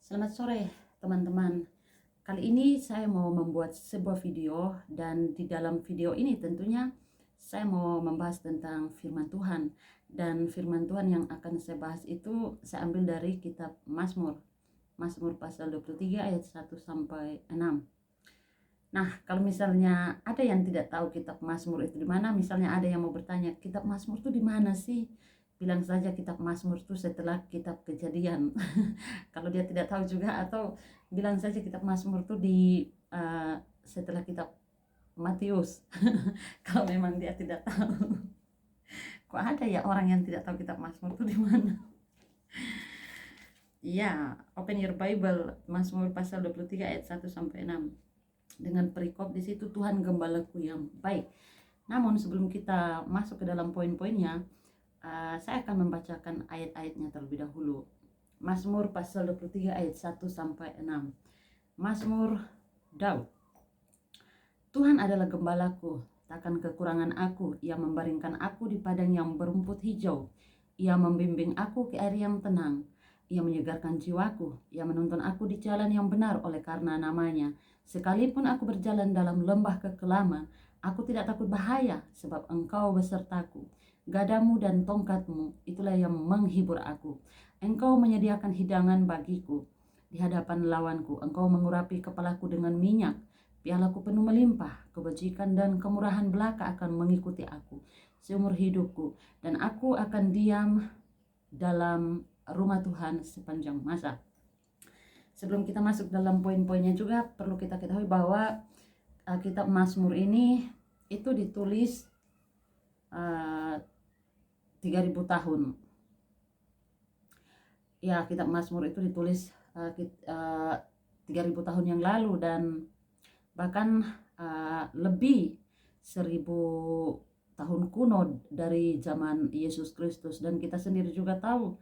Selamat sore teman-teman. Kali ini saya mau membuat sebuah video dan di dalam video ini tentunya saya mau membahas tentang firman Tuhan. Dan firman Tuhan yang akan saya bahas itu saya ambil dari kitab Mazmur. Mazmur pasal 23 ayat 1 sampai 6. Nah, kalau misalnya ada yang tidak tahu kitab Mazmur itu di mana, misalnya ada yang mau bertanya, kitab Mazmur itu di mana sih? Bilang saja kitab Mazmur itu setelah kitab Kejadian. Kalau dia tidak tahu juga, atau bilang saja kitab Mazmur itu setelah kitab Matius. Kalau memang dia tidak tahu. Kok ada ya orang yang tidak tahu kitab Mazmur itu di mana? Ya, open your Bible, Mazmur pasal 23 ayat 1 sampai 6. Dengan perikop di situ, Tuhan gembalaku yang baik. Namun sebelum kita masuk ke dalam poin-poinnya, saya akan membacakan ayat-ayatnya terlebih dahulu. Mazmur pasal 23 ayat 1 sampai 6. Mazmur Daud. Tuhan adalah gembalaku, takkan kekurangan aku. Ia membaringkan aku di padang yang berumput hijau. Ia membimbing aku ke air yang tenang. Ia menyegarkan jiwaku. Ia menuntun aku di jalan yang benar oleh karena namanya. Sekalipun aku berjalan dalam lembah kekelaman, aku tidak takut bahaya, sebab Engkau besertaku. Gadamu dan tongkatmu, itulah yang menghibur aku. Engkau menyediakan hidangan bagiku di hadapan lawanku. Engkau mengurapi kepalaku dengan minyak. Pialaku penuh melimpah. Kebajikan dan kemurahan belaka akan mengikuti aku seumur hidupku, dan aku akan diam dalam rumah Tuhan sepanjang masa. Sebelum kita masuk dalam poin-poinnya, juga perlu kita ketahui bahwa kitab Mazmur ini itu ditulis 3000 tahun. Ya, kitab Mazmur itu ditulis 3000 tahun yang lalu, dan bahkan lebih 1000 tahun kuno dari zaman Yesus Kristus. Dan kita sendiri juga tahu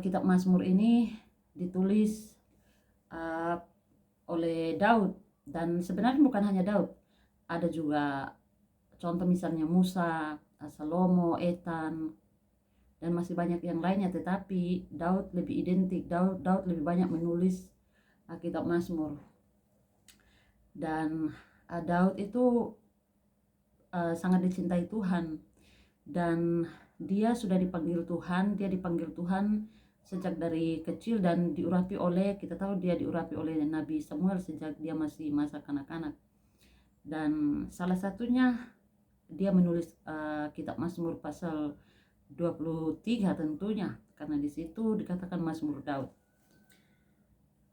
kitab Mazmur ini ditulis oleh Daud, dan sebenarnya bukan hanya Daud, ada juga contoh misalnya Musa, Salomo, Ethan, dan masih banyak yang lainnya. Tetapi Daud lebih identik, Daud lebih banyak menulis kitab Mazmur. Dan Daud itu sangat dicintai Tuhan, dan dia sudah dipanggil Tuhan. Dia dipanggil Tuhan sejak dari kecil, dan kita tahu dia diurapi oleh Nabi Samuel sejak dia masih masa kanak-kanak. Dan salah satunya dia menulis kitab Mazmur pasal 23 tentunya, karena di situ dikatakan Mazmur Daud.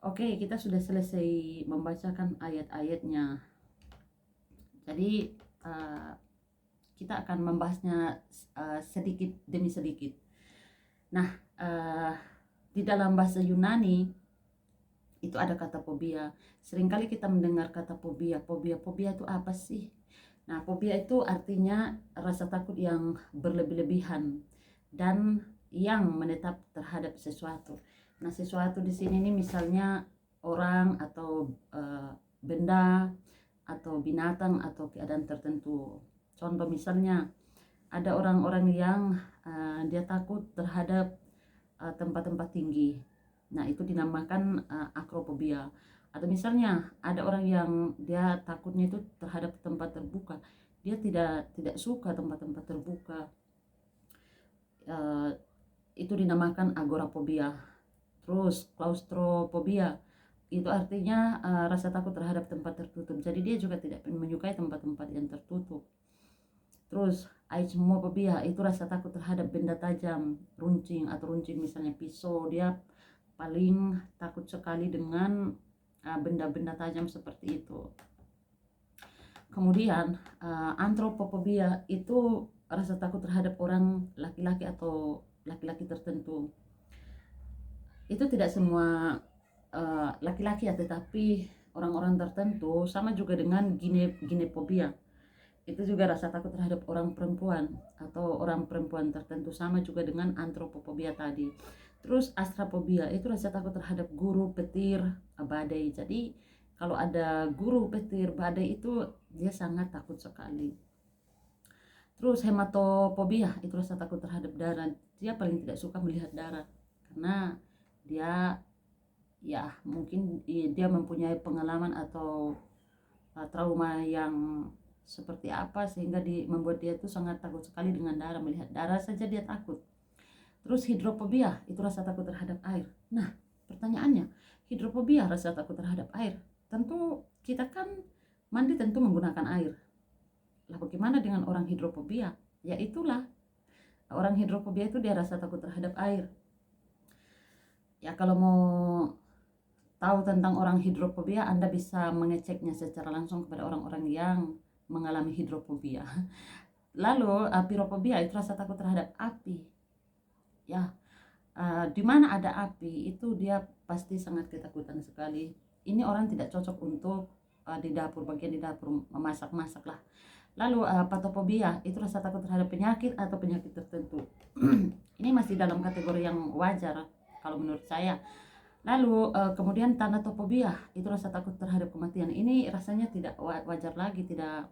Oke, kita sudah selesai membacakan ayat-ayatnya. Jadi kita akan membahasnya sedikit demi sedikit. Nah, di dalam bahasa Yunani itu ada kata fobia. Seringkali kita mendengar kata fobia. Fobia itu apa sih? Nah, fobia itu artinya rasa takut yang berlebih-lebihan dan yang menetap terhadap sesuatu. Nah, sesuatu di sini ini misalnya orang atau benda atau binatang atau keadaan tertentu. Contoh misalnya ada orang-orang yang dia takut terhadap tempat-tempat tinggi. Nah, itu dinamakan akrofobia. Atau misalnya ada orang yang dia takutnya itu terhadap tempat terbuka. Dia tidak suka tempat-tempat terbuka. Itu dinamakan agorafobia. Terus klaustrofobia, itu artinya rasa takut terhadap tempat tertutup. Jadi dia juga tidak menyukai tempat-tempat yang tertutup. Terus aismofobia, itu rasa takut terhadap benda tajam, runcing misalnya pisau. Dia paling takut sekali dengan benda-benda tajam seperti itu. Kemudian antropofobia, itu rasa takut terhadap orang laki-laki atau laki-laki tertentu. Itu tidak semua laki-laki ya, tetapi orang-orang tertentu. Sama juga dengan ginefobia, itu juga rasa takut terhadap orang perempuan atau orang perempuan tertentu. Sama juga dengan antropofobia tadi. Terus astrafobia, itu rasa takut terhadap guru, petir, badai. Jadi kalau ada guru, petir, badai, itu dia sangat takut sekali. Terus hematofobia, itu rasa takut terhadap darah. Dia paling tidak suka melihat darah karena dia ya mungkin dia mempunyai pengalaman atau trauma yang seperti apa sehingga membuat dia itu sangat takut sekali dengan darah. Melihat darah saja dia takut. Terus hidrofobia itu rasa takut terhadap air. Nah, pertanyaannya, hidrofobia rasa takut terhadap air. Tentu kita kan mandi tentu menggunakan air. Lah bagaimana dengan orang hidrofobia? Ya itulah, orang hidrofobia itu dia rasa takut terhadap air. Ya kalau mau tahu tentang orang hidrofobia, Anda bisa mengeceknya secara langsung kepada orang-orang yang mengalami hidrofobia. Lalu pirofobia itu rasa takut terhadap api. Ya, di mana ada api itu dia pasti sangat ketakutan sekali. Ini orang tidak cocok untuk di dapur, bagian di dapur memasak-masak lah. Lalu patofobia itu rasa takut terhadap penyakit atau penyakit tertentu. Ini masih dalam kategori yang wajar kalau menurut saya. Lalu kemudian thanatofobia itu rasa takut terhadap kematian. Ini rasanya tidak wajar lagi, tidak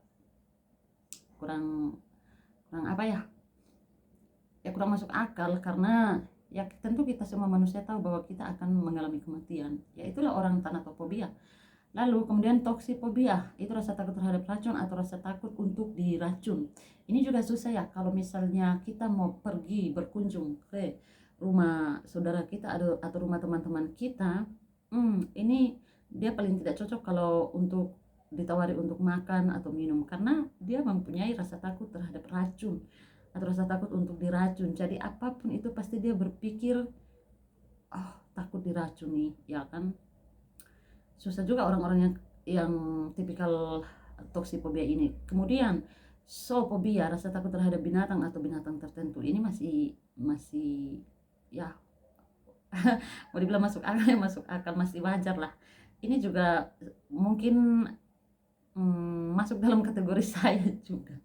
kurang apa ya? Ya kurang masuk akal, karena ya tentu kita semua manusia tahu bahwa kita akan mengalami kematian. Ya itulah orang thanatofobia. Lalu kemudian toksifobia itu rasa takut terhadap racun atau rasa takut untuk diracun. Ini juga susah ya kalau misalnya kita mau pergi berkunjung ke rumah saudara kita atau rumah teman-teman kita. Ini dia paling tidak cocok kalau untuk ditawari untuk makan atau minum, karena dia mempunyai rasa takut terhadap racun atau rasa takut untuk diracun. Jadi apapun itu pasti dia berpikir, oh takut diracuni, ya kan. Susah juga orang-orang yang tipikal toksifobia ini. Kemudian zoofobia, rasa takut terhadap binatang atau binatang tertentu. Ini masih ya mau dibilang masuk akal ya masuk akal, masih wajar lah. Ini juga mungkin masuk dalam kategori saya juga.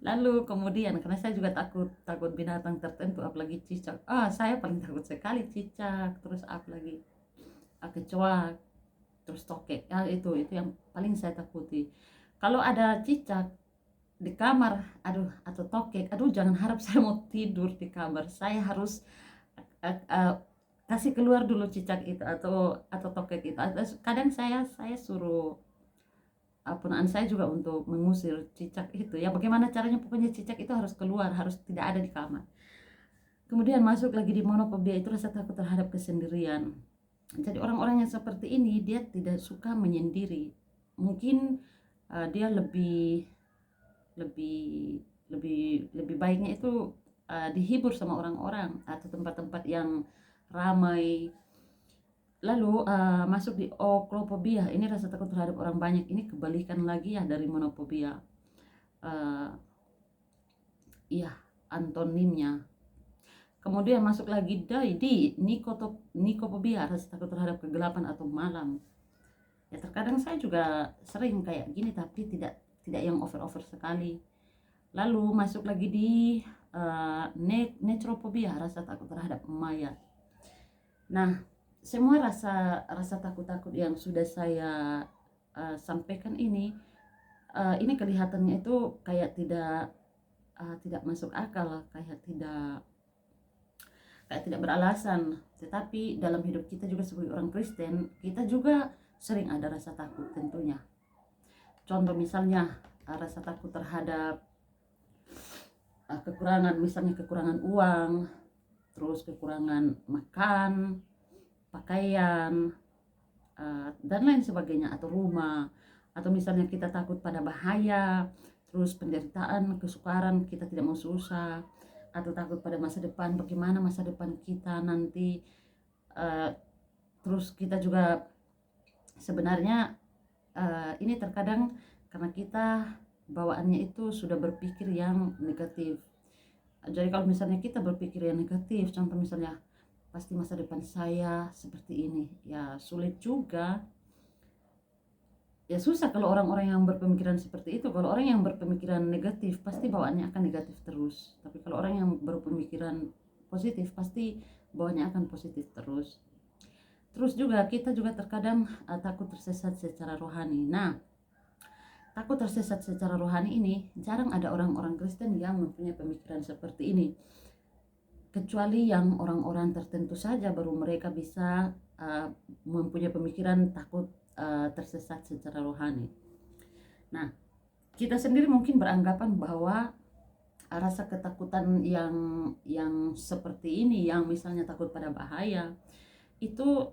Lalu kemudian karena saya juga takut binatang tertentu, apalagi cicak. Saya paling takut sekali cicak, terus apalagi kecoa, terus tokek. Itu yang paling saya takuti. Kalau ada cicak di kamar, atau tokek, jangan harap saya mau tidur di kamar. Saya harus kasih keluar dulu cicak itu atau tokek itu. Kadang saya suruh ponaan saya juga untuk mengusir cicak itu. Ya bagaimana caranya, pokoknya cicak itu harus keluar, harus tidak ada di kamar. Kemudian masuk lagi di monofobia, itu rasa takut terhadap kesendirian. Jadi orang-orang yang seperti ini dia tidak suka menyendiri. Mungkin dia lebih baiknya itu dihibur sama orang-orang atau tempat-tempat yang ramai. Lalu masuk di oklofobia, ini rasa takut terhadap orang banyak. Ini kebalikan lagi ya dari monofobia. Iya, antonimnya. Kemudian masuk lagi di nikofobia, rasa takut terhadap kegelapan atau malam. Ya terkadang saya juga sering kayak gini, tapi tidak yang over sekali. Lalu masuk lagi di necrofobia, rasa takut terhadap mayat. Nah, semua rasa takut yang sudah saya sampaikan ini kelihatannya itu kayak tidak masuk akal, kayak tidak beralasan. Tetapi dalam hidup kita juga sebagai orang Kristen, kita juga sering ada rasa takut tentunya. Contoh misalnya rasa takut terhadap kekurangan, misalnya kekurangan uang, terus kekurangan makan, pakaian, dan lain sebagainya, atau rumah, atau misalnya kita takut pada bahaya, terus penderitaan, kesukaran, kita tidak mau susah, atau takut pada masa depan, bagaimana masa depan kita nanti. Terus kita juga sebenarnya ini terkadang karena kita bawaannya itu sudah berpikir yang negatif. Jadi kalau misalnya kita berpikir yang negatif, contoh misalnya pasti masa depan saya seperti ini, ya sulit juga. Ya susah kalau orang-orang yang berpemikiran seperti itu. Kalau orang yang berpemikiran negatif pasti bawaannya akan negatif terus. Tapi kalau orang yang berpemikiran positif pasti bawaannya akan positif terus. Terus juga kita juga terkadang takut tersesat secara rohani. Nah, takut tersesat secara rohani ini jarang ada orang-orang Kristen yang mempunyai pemikiran seperti ini. kecuali yang orang-orang tertentu saja baru mereka bisa mempunyai pemikiran takut tersesat secara rohani. Nah, kita sendiri mungkin beranggapan bahwa rasa ketakutan yang seperti ini, yang misalnya takut pada bahaya, itu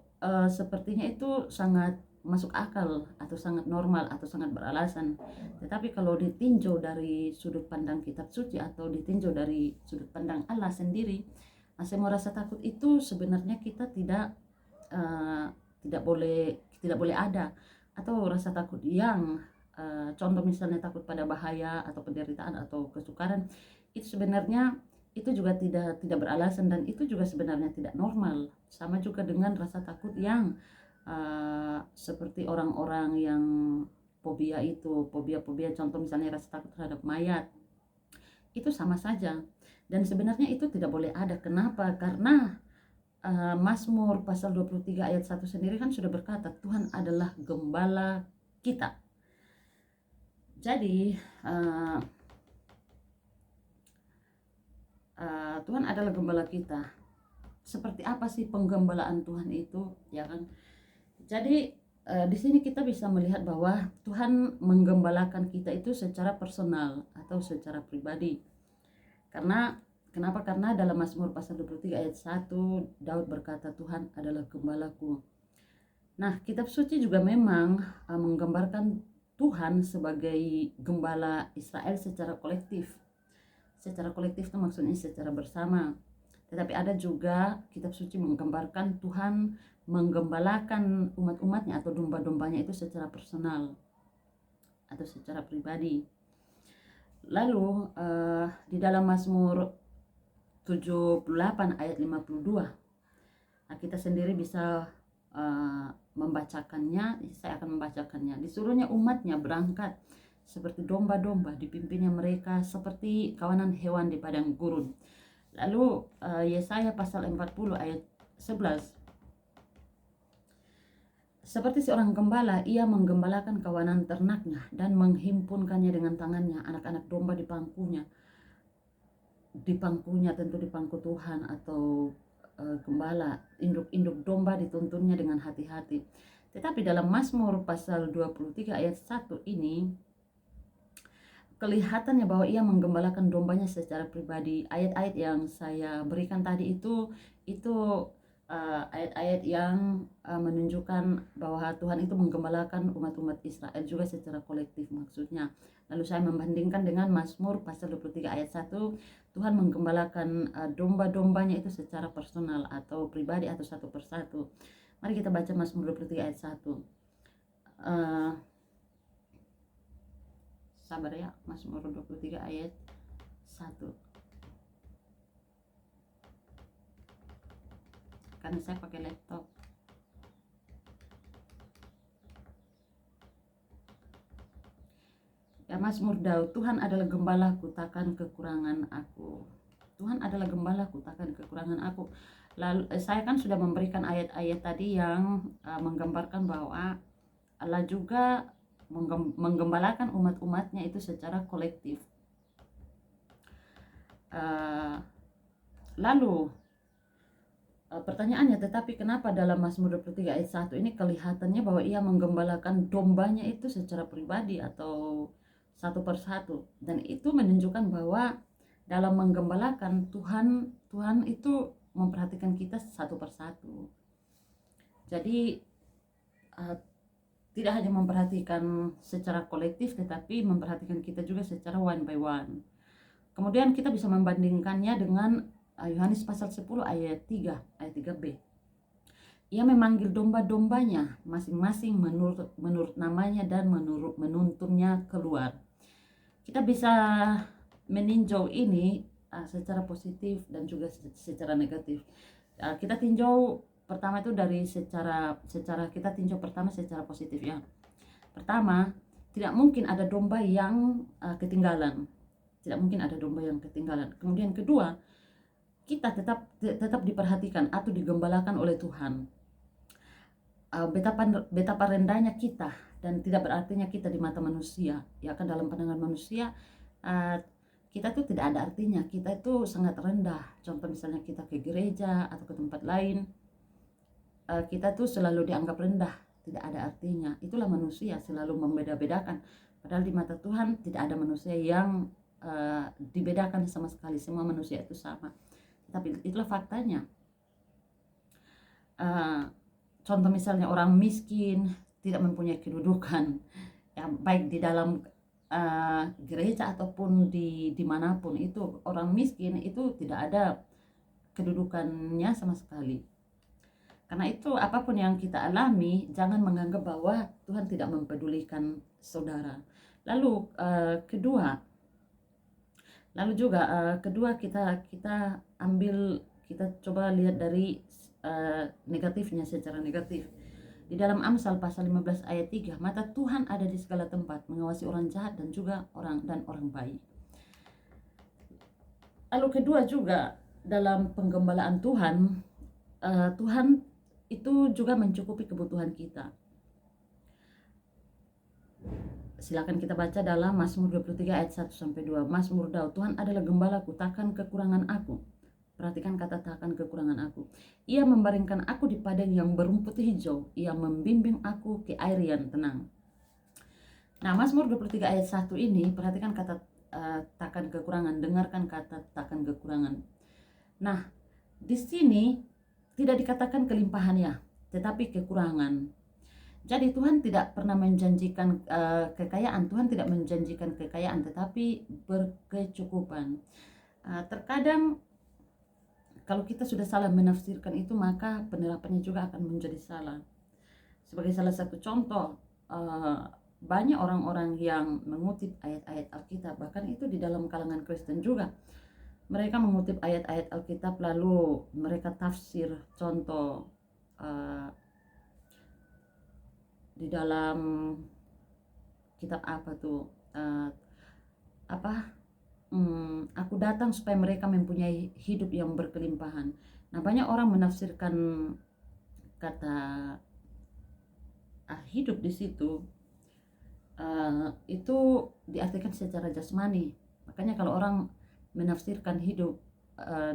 sepertinya itu sangat masuk akal atau sangat normal atau sangat beralasan. Tetapi kalau ditinjau dari sudut pandang kitab suci atau ditinjau dari sudut pandang Allah sendiri, semua rasa takut itu sebenarnya kita uh, tidak boleh ada. Atau rasa takut yang contoh misalnya takut pada bahaya atau penderitaan atau kesukaran, itu sebenarnya itu juga tidak beralasan dan itu juga sebenarnya tidak normal. Sama juga dengan rasa takut yang seperti orang-orang yang fobia contoh misalnya rasa takut terhadap mayat, itu sama saja dan sebenarnya itu tidak boleh ada. Kenapa? Karena Mazmur pasal 23 ayat 1 sendiri kan sudah berkata Tuhan adalah gembala kita. Jadi Tuhan adalah gembala kita. Seperti apa sih penggembalaan Tuhan itu, ya kan? Jadi di sini kita bisa melihat bahwa Tuhan menggembalakan kita itu secara personal atau secara pribadi. Kenapa? Karena dalam Mazmur pasal 23 ayat 1 Daud berkata Tuhan adalah gembalaku. Nah, kitab suci juga memang menggambarkan Tuhan sebagai gembala Israel secara kolektif. Secara kolektif itu maksudnya secara bersama. Tetapi ada juga kitab suci menggambarkan Tuhan menggembalakan umat-umatnya atau domba-dombanya itu secara personal atau secara pribadi. Lalu di dalam Mazmur 78 ayat 52, nah kita sendiri bisa membacakannya. Saya akan membacakannya. Disuruhnya umatnya berangkat seperti domba-domba, dipimpinnya mereka seperti kawanan hewan di padang gurun. Lalu Yesaya pasal 40 ayat 11, seperti seorang gembala, ia menggembalakan kawanan ternaknya dan menghimpunkannya dengan tangannya, anak-anak domba di pangkunya. Di pangkunya tentu di pangku Tuhan atau gembala, induk-induk domba dituntunnya dengan hati-hati. Tetapi dalam Mazmur pasal 23 ayat 1 ini kelihatannya bahwa ia menggembalakan dombanya secara pribadi. Ayat-ayat yang saya berikan tadi itu ayat-ayat yang menunjukkan bahwa Tuhan itu menggembalakan umat-umat Israel juga secara kolektif maksudnya. Lalu saya membandingkan dengan Mazmur pasal 23 ayat 1, Tuhan menggembalakan domba-dombanya itu secara personal atau pribadi atau satu persatu. Mari kita baca Mazmur 23 ayat 1. Sabar ya, Mazmur 23 ayat 1. Karena saya pakai laptop. Ya, Mazmur Daud, Tuhan adalah gembalaku, takkan kekurangan aku. Tuhan adalah gembalaku, takkan kekurangan aku. Lalu saya kan sudah memberikan ayat-ayat tadi yang menggambarkan bahwa Allah juga menggembalakan umat-umatnya itu secara kolektif. Lalu pertanyaannya, tetapi kenapa dalam Mazmur 23 ayat 1 ini kelihatannya bahwa ia menggembalakan dombanya itu secara pribadi atau satu persatu, dan itu menunjukkan bahwa dalam menggembalakan Tuhan itu memperhatikan kita satu persatu. Jadi tidak hanya memperhatikan secara kolektif tetapi memperhatikan kita juga secara one by one. Kemudian kita bisa membandingkannya dengan Yohanes pasal 10 ayat 3b. Ia memanggil domba-dombanya masing-masing menurut namanya dan menuntunnya keluar. Kita bisa meninjau ini secara positif dan juga secara negatif. Kita tinjau pertama itu dari secara kita tinjau pertama secara positif ya. Pertama, tidak mungkin ada domba yang ketinggalan. Tidak mungkin ada domba yang ketinggalan. Kemudian kedua, kita tetap diperhatikan atau digembalakan oleh Tuhan. Betapa rendahnya kita dan tidak berartinya kita di mata manusia. Ya kan, dalam pandangan manusia kita tuh tidak ada artinya, kita itu sangat rendah. Contoh misalnya kita ke gereja atau ke tempat lain, kita tuh selalu dianggap rendah, tidak ada artinya. Itulah manusia selalu membeda-bedakan, padahal di mata Tuhan tidak ada manusia yang dibedakan sama sekali, semua manusia itu sama. Tapi itulah faktanya. Contoh misalnya orang miskin tidak mempunyai kedudukan, ya, baik di dalam gereja ataupun dimanapun, itu orang miskin itu tidak ada kedudukannya sama sekali. Karena itu apapun yang kita alami, jangan menganggap bahwa Tuhan tidak mempedulikan saudara. Lalu kedua kita ambil, kita coba lihat dari negatifnya, secara negatif. Di dalam Amsal pasal 15 ayat 3, mata Tuhan ada di segala tempat, mengawasi orang jahat dan juga orang baik. Lalu kedua juga, dalam penggembalaan Tuhan, Tuhan itu juga mencukupi kebutuhan kita. Silakan kita baca dalam Mazmur 23 ayat 1-2. Mazmur Daud, Tuhan adalah gembalaku, takkan kekurangan aku. Perhatikan kata takkan kekurangan aku. Ia membaringkan aku di padang yang berumput hijau. Ia membimbing aku ke air yang tenang. Nah, Mazmur 23 ayat 1 ini, perhatikan kata takkan kekurangan. Dengarkan kata takkan kekurangan. Nah, di sini tidak dikatakan kelimpahannya, tetapi kekurangan. Jadi Tuhan tidak pernah menjanjikan kekayaan. Tuhan tidak menjanjikan kekayaan, tetapi berkecukupan. Terkadang kalau kita sudah salah menafsirkan itu, maka penerapannya juga akan menjadi salah. Sebagai salah satu contoh, banyak orang-orang yang mengutip ayat-ayat Alkitab, bahkan itu di dalam kalangan Kristen juga. Mereka mengutip ayat-ayat Alkitab lalu mereka tafsir. Contoh, di dalam kitab apa tuh, aku datang supaya mereka mempunyai hidup yang berkelimpahan. Nah, banyak orang menafsirkan kata hidup di situ, itu diartikan secara jasmani. Makanya kalau orang menafsirkan hidup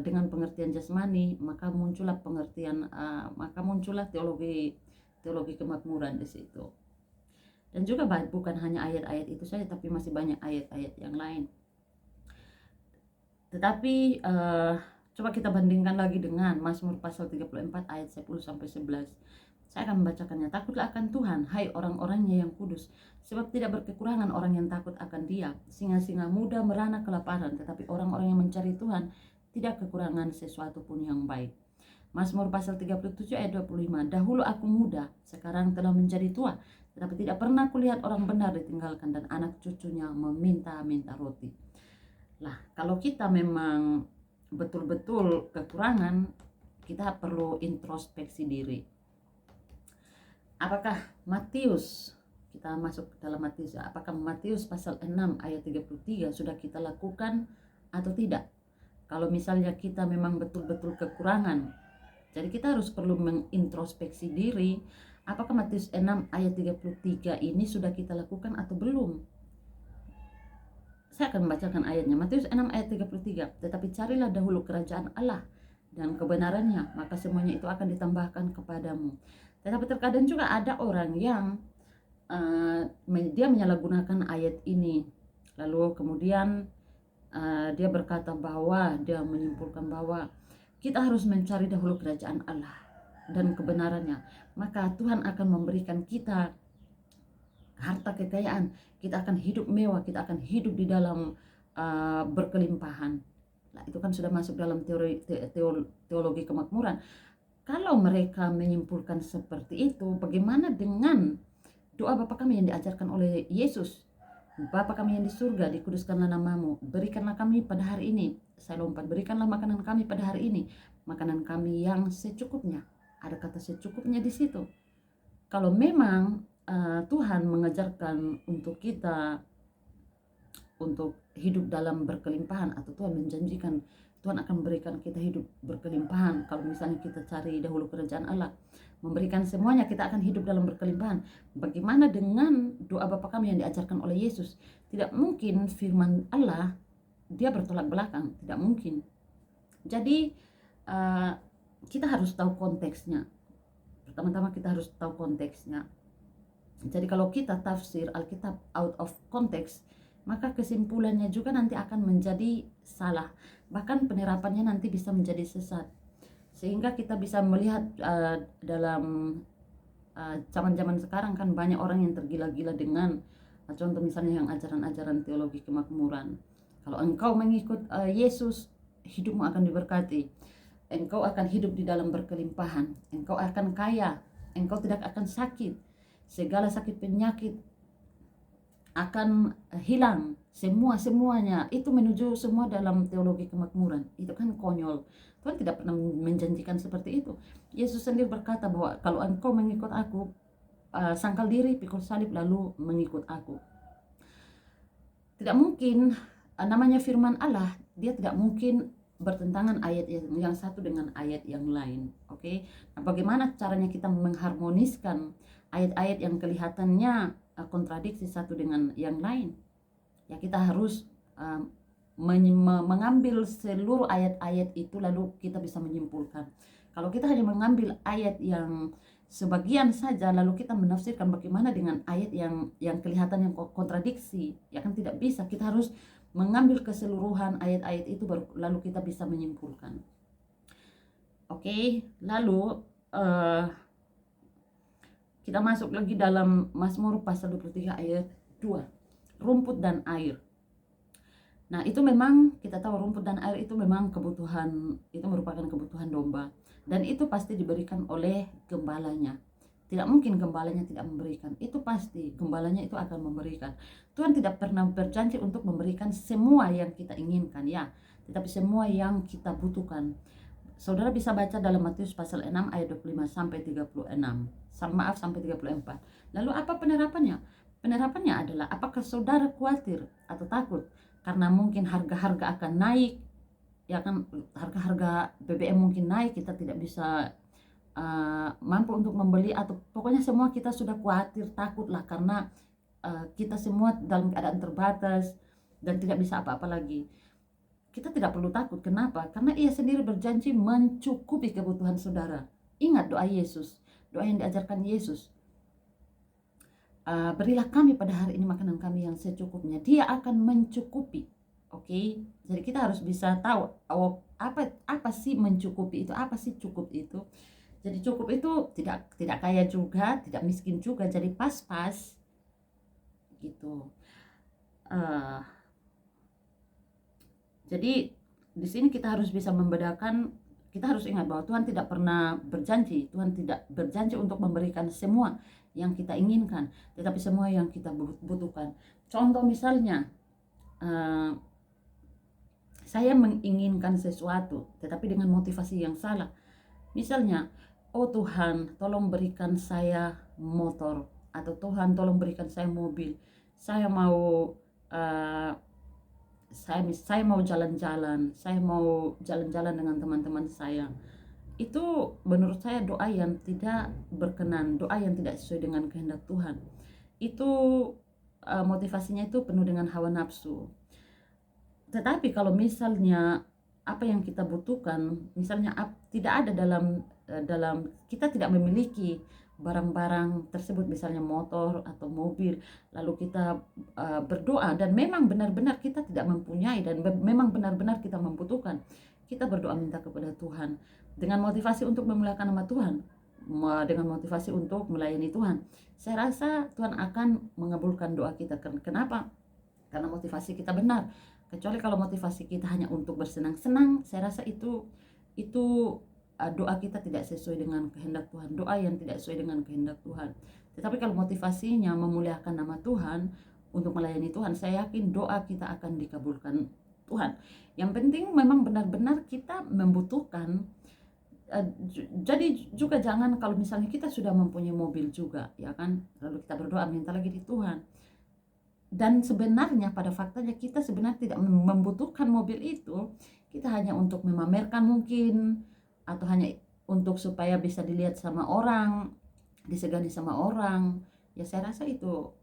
dengan pengertian jasmani, maka muncullah teologi kemakmuran di situ. Dan juga bukan hanya ayat-ayat itu saja, tapi masih banyak ayat-ayat yang lain. Tetapi coba kita bandingkan lagi dengan Mazmur pasal 34 ayat 10-11. Saya akan membacakannya. Takutlah akan Tuhan, hai orang-orangnya yang kudus, sebab tidak berkekurangan orang yang takut akan Dia. Singa-singa muda merana kelaparan, tetapi orang-orang yang mencari Tuhan tidak kekurangan sesuatu pun yang baik. Mazmur pasal 37 ayat 25. Dahulu aku muda, sekarang telah menjadi tua, tetapi tidak pernah kulihat orang benar ditinggalkan dan anak cucunya meminta-minta roti. Lah, kalau kita memang betul-betul kekurangan, kita perlu introspeksi diri. Apakah Matius, kita masuk dalam Matius, apakah Matius pasal 6 ayat 33 sudah kita lakukan atau tidak? Kalau misalnya kita memang betul-betul kekurangan, jadi kita harus perlu mengintrospeksi diri, apakah Matius 6 ayat 33 ini sudah kita lakukan atau belum? Saya akan membacakan ayatnya. Matius 6 ayat 33. Tetapi carilah dahulu kerajaan Allah dan kebenarannya, maka semuanya itu akan ditambahkan kepadamu. Tetapi terkadang juga ada orang yang dia menyalahgunakan ayat ini, lalu kemudian dia berkata bahwa, dia menyimpulkan bahwa kita harus mencari dahulu kerajaan Allah dan kebenarannya, maka Tuhan akan memberikan kita harta kekayaan, kita akan hidup mewah, kita akan hidup di dalam berkelimpahan. Nah, itu kan sudah masuk dalam teologi kemakmuran. Kalau mereka menyimpulkan seperti itu, bagaimana dengan doa Bapa kami yang diajarkan oleh Yesus? Bapa kami yang di surga, dikuduskanlah namamu, berikanlah kami pada hari ini, saya lompat, berikanlah makanan kami pada hari ini, makanan kami yang secukupnya. Ada kata secukupnya di situ. Kalau memang Tuhan mengajarkan untuk kita untuk hidup dalam berkelimpahan, atau Tuhan menjanjikan Tuhan akan memberikan kita hidup berkelimpahan, kalau misalnya kita cari dahulu kerajaan Allah, memberikan semuanya, kita akan hidup dalam berkelimpahan. Bagaimana dengan doa Bapa kami yang diajarkan oleh Yesus? Tidak mungkin firman Allah dia bertolak belakang, tidak mungkin. Jadi kita harus tahu konteksnya. Pertama-tama kita harus tahu konteksnya. Jadi kalau kita tafsir Alkitab out of context, maka kesimpulannya juga nanti akan menjadi salah. Bahkan penerapannya nanti bisa menjadi sesat. Sehingga kita bisa melihat dalam zaman-zaman sekarang kan banyak orang yang tergila-gila dengan contoh misalnya yang ajaran-ajaran teologi kemakmuran. Kalau engkau mengikut Yesus, hidupmu akan diberkati. Engkau akan hidup di dalam berkelimpahan. Engkau akan kaya. Engkau tidak akan sakit. Segala sakit penyakit akan hilang. Semuanya itu menuju semua dalam teologi kemakmuran. Itu kan konyol. Tuhan tidak pernah menjanjikan seperti itu. Yesus sendiri berkata bahwa kalau engkau mengikut aku, sangkal diri, pikul salib, lalu mengikut aku. Tidak mungkin, namanya firman Allah, dia tidak mungkin bertentangan ayat yang satu dengan ayat yang lain. Oke? Nah, bagaimana caranya kita mengharmoniskan ayat-ayat yang kelihatannya kontradiksi satu dengan yang lain? Ya, kita harus mengambil seluruh ayat-ayat itu lalu kita bisa menyimpulkan. Kalau kita hanya mengambil ayat yang sebagian saja lalu kita menafsirkan bagaimana dengan ayat yang kelihatan yang kontradiksi, ya kan tidak bisa. Kita harus mengambil keseluruhan ayat-ayat itu baru lalu kita bisa menyimpulkan. Oke, lalu kita masuk lagi dalam Mazmur pasal 23 ayat 2, rumput dan air. Nah, itu memang kita tahu rumput dan air itu memang kebutuhan, itu merupakan kebutuhan domba. Dan itu pasti diberikan oleh gembalanya. Tidak mungkin gembalanya tidak memberikan. Itu pasti gembalanya itu akan memberikan. Tuhan tidak pernah berjanji untuk memberikan semua yang kita inginkan ya, tetapi semua yang kita butuhkan. Saudara bisa baca dalam Matius pasal 6 ayat 25 sampai 36. Sampai 34. Lalu apa penerapannya? Penerapannya adalah apakah saudara khawatir atau takut karena mungkin harga-harga akan naik? Ya kan, harga-harga BBM mungkin naik, kita tidak bisa mampu untuk membeli, atau pokoknya semua kita sudah khawatir, takut lah karena kita semua dalam keadaan terbatas dan tidak bisa apa-apa lagi. Kita tidak perlu takut. Kenapa? Karena ia sendiri berjanji mencukupi kebutuhan saudara. Ingat doa Yesus, doa yang diajarkan Yesus. Berilah kami pada hari ini makanan kami yang secukupnya. Dia akan mencukupi. Oke, jadi kita harus bisa tahu apa sih mencukupi itu, apa sih cukup itu. Jadi cukup itu tidak kaya juga, tidak miskin juga, jadi pas-pas gitu. Jadi di sini kita harus bisa membedakan. Kita harus ingat bahwa Tuhan tidak pernah berjanji, Tuhan tidak berjanji untuk memberikan semua yang kita inginkan, tetapi semua yang kita butuhkan. Contoh misalnya, saya menginginkan sesuatu, tetapi dengan motivasi yang salah. Misalnya, oh Tuhan, tolong berikan saya motor, atau Tuhan tolong berikan saya mobil. Saya mau saya mau jalan-jalan, dengan teman-teman saya. Itu menurut saya doa yang tidak berkenan, doa yang tidak sesuai dengan kehendak Tuhan. Itu motivasinya itu penuh dengan hawa nafsu. Tetapi kalau misalnya apa yang kita butuhkan, misalnya tidak ada dalam kita tidak memiliki barang-barang tersebut, misalnya motor atau mobil, lalu kita berdoa dan memang benar-benar kita tidak mempunyai dan memang benar-benar kita membutuhkan, kita berdoa minta kepada Tuhan dengan motivasi untuk memuliakan nama Tuhan, dengan motivasi untuk melayani Tuhan. Saya rasa Tuhan akan mengabulkan doa kita. Kenapa? Karena motivasi kita benar. Kecuali kalau motivasi kita hanya untuk bersenang-senang, saya rasa itu doa kita tidak sesuai dengan kehendak Tuhan, doa yang tidak sesuai dengan kehendak Tuhan. Tetapi kalau motivasinya memuliakan nama Tuhan, untuk melayani Tuhan, saya yakin doa kita akan dikabulkan Tuhan. Yang penting memang benar-benar kita membutuhkan. Jadi juga jangan kalau misalnya kita sudah mempunyai mobil juga, ya kan, lalu kita berdoa minta lagi di Tuhan. Dan sebenarnya pada faktanya kita sebenarnya tidak membutuhkan mobil itu, kita hanya untuk memamerkan mungkin, atau hanya untuk supaya bisa dilihat sama orang, disegani sama orang. Ya saya rasa itu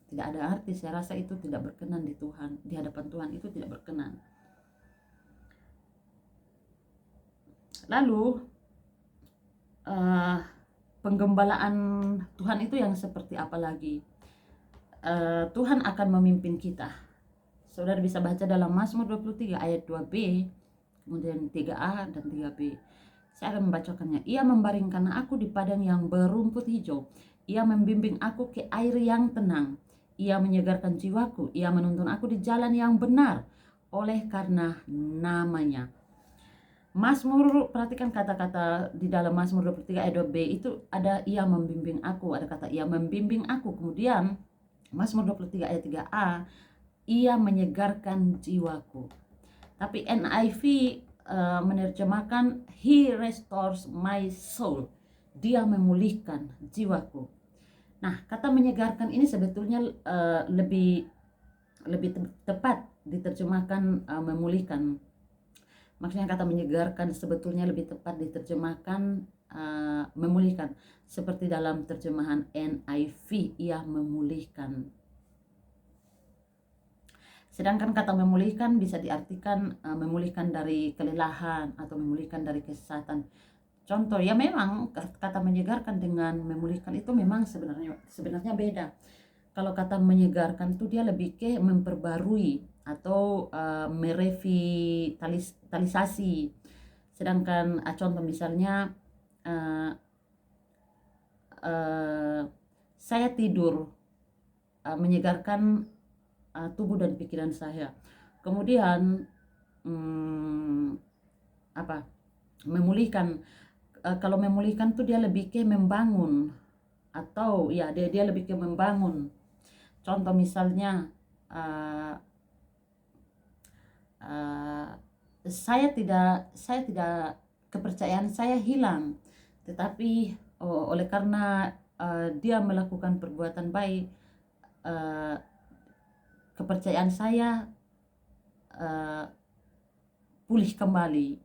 tidak ada arti. Saya rasa itu tidak berkenan di Tuhan, di hadapan Tuhan itu tidak berkenan. Lalu penggembalaan Tuhan itu yang seperti apa lagi? Tuhan akan memimpin kita. Saudara bisa baca dalam Mazmur 23 ayat 2b, kemudian 3a dan 3b. Saya akan membacakannya. Ia membaringkan aku di padang yang berumput hijau. Ia membimbing aku ke air yang tenang. Ia menyegarkan jiwaku. Ia menuntun aku di jalan yang benar oleh karena namanya. Mazmur, perhatikan kata-kata di dalam Mazmur 23 ayat 2b itu ada ia membimbing aku, ada kata ia membimbing aku. Kemudian Mazmur 23 ayat 3a, ia menyegarkan jiwaku. Tapi NIV menerjemahkan He restores my soul. Dia memulihkan jiwaku. Nah, kata menyegarkan ini sebetulnya lebih tepat diterjemahkan memulihkan. Maksudnya kata menyegarkan sebetulnya lebih tepat diterjemahkan memulihkan. Seperti dalam terjemahan NIV, ia memulihkan. Sedangkan kata memulihkan bisa diartikan memulihkan dari kelelahan atau memulihkan dari kesesatan. Contoh, ya memang kata menyegarkan dengan memulihkan itu memang sebenarnya beda. Kalau kata menyegarkan itu dia lebih ke memperbarui atau merevitalisasi. Sedangkan contoh misalnya saya tidur menyegarkan tubuh dan pikiran saya. Kemudian memulihkan, kalau memulihkan tuh dia lebih ke membangun, atau ya dia lebih ke membangun. Contoh misalnya saya tidak kepercayaan saya hilang, tetapi oleh karena dia melakukan perbuatan baik, kepercayaan saya pulih kembali.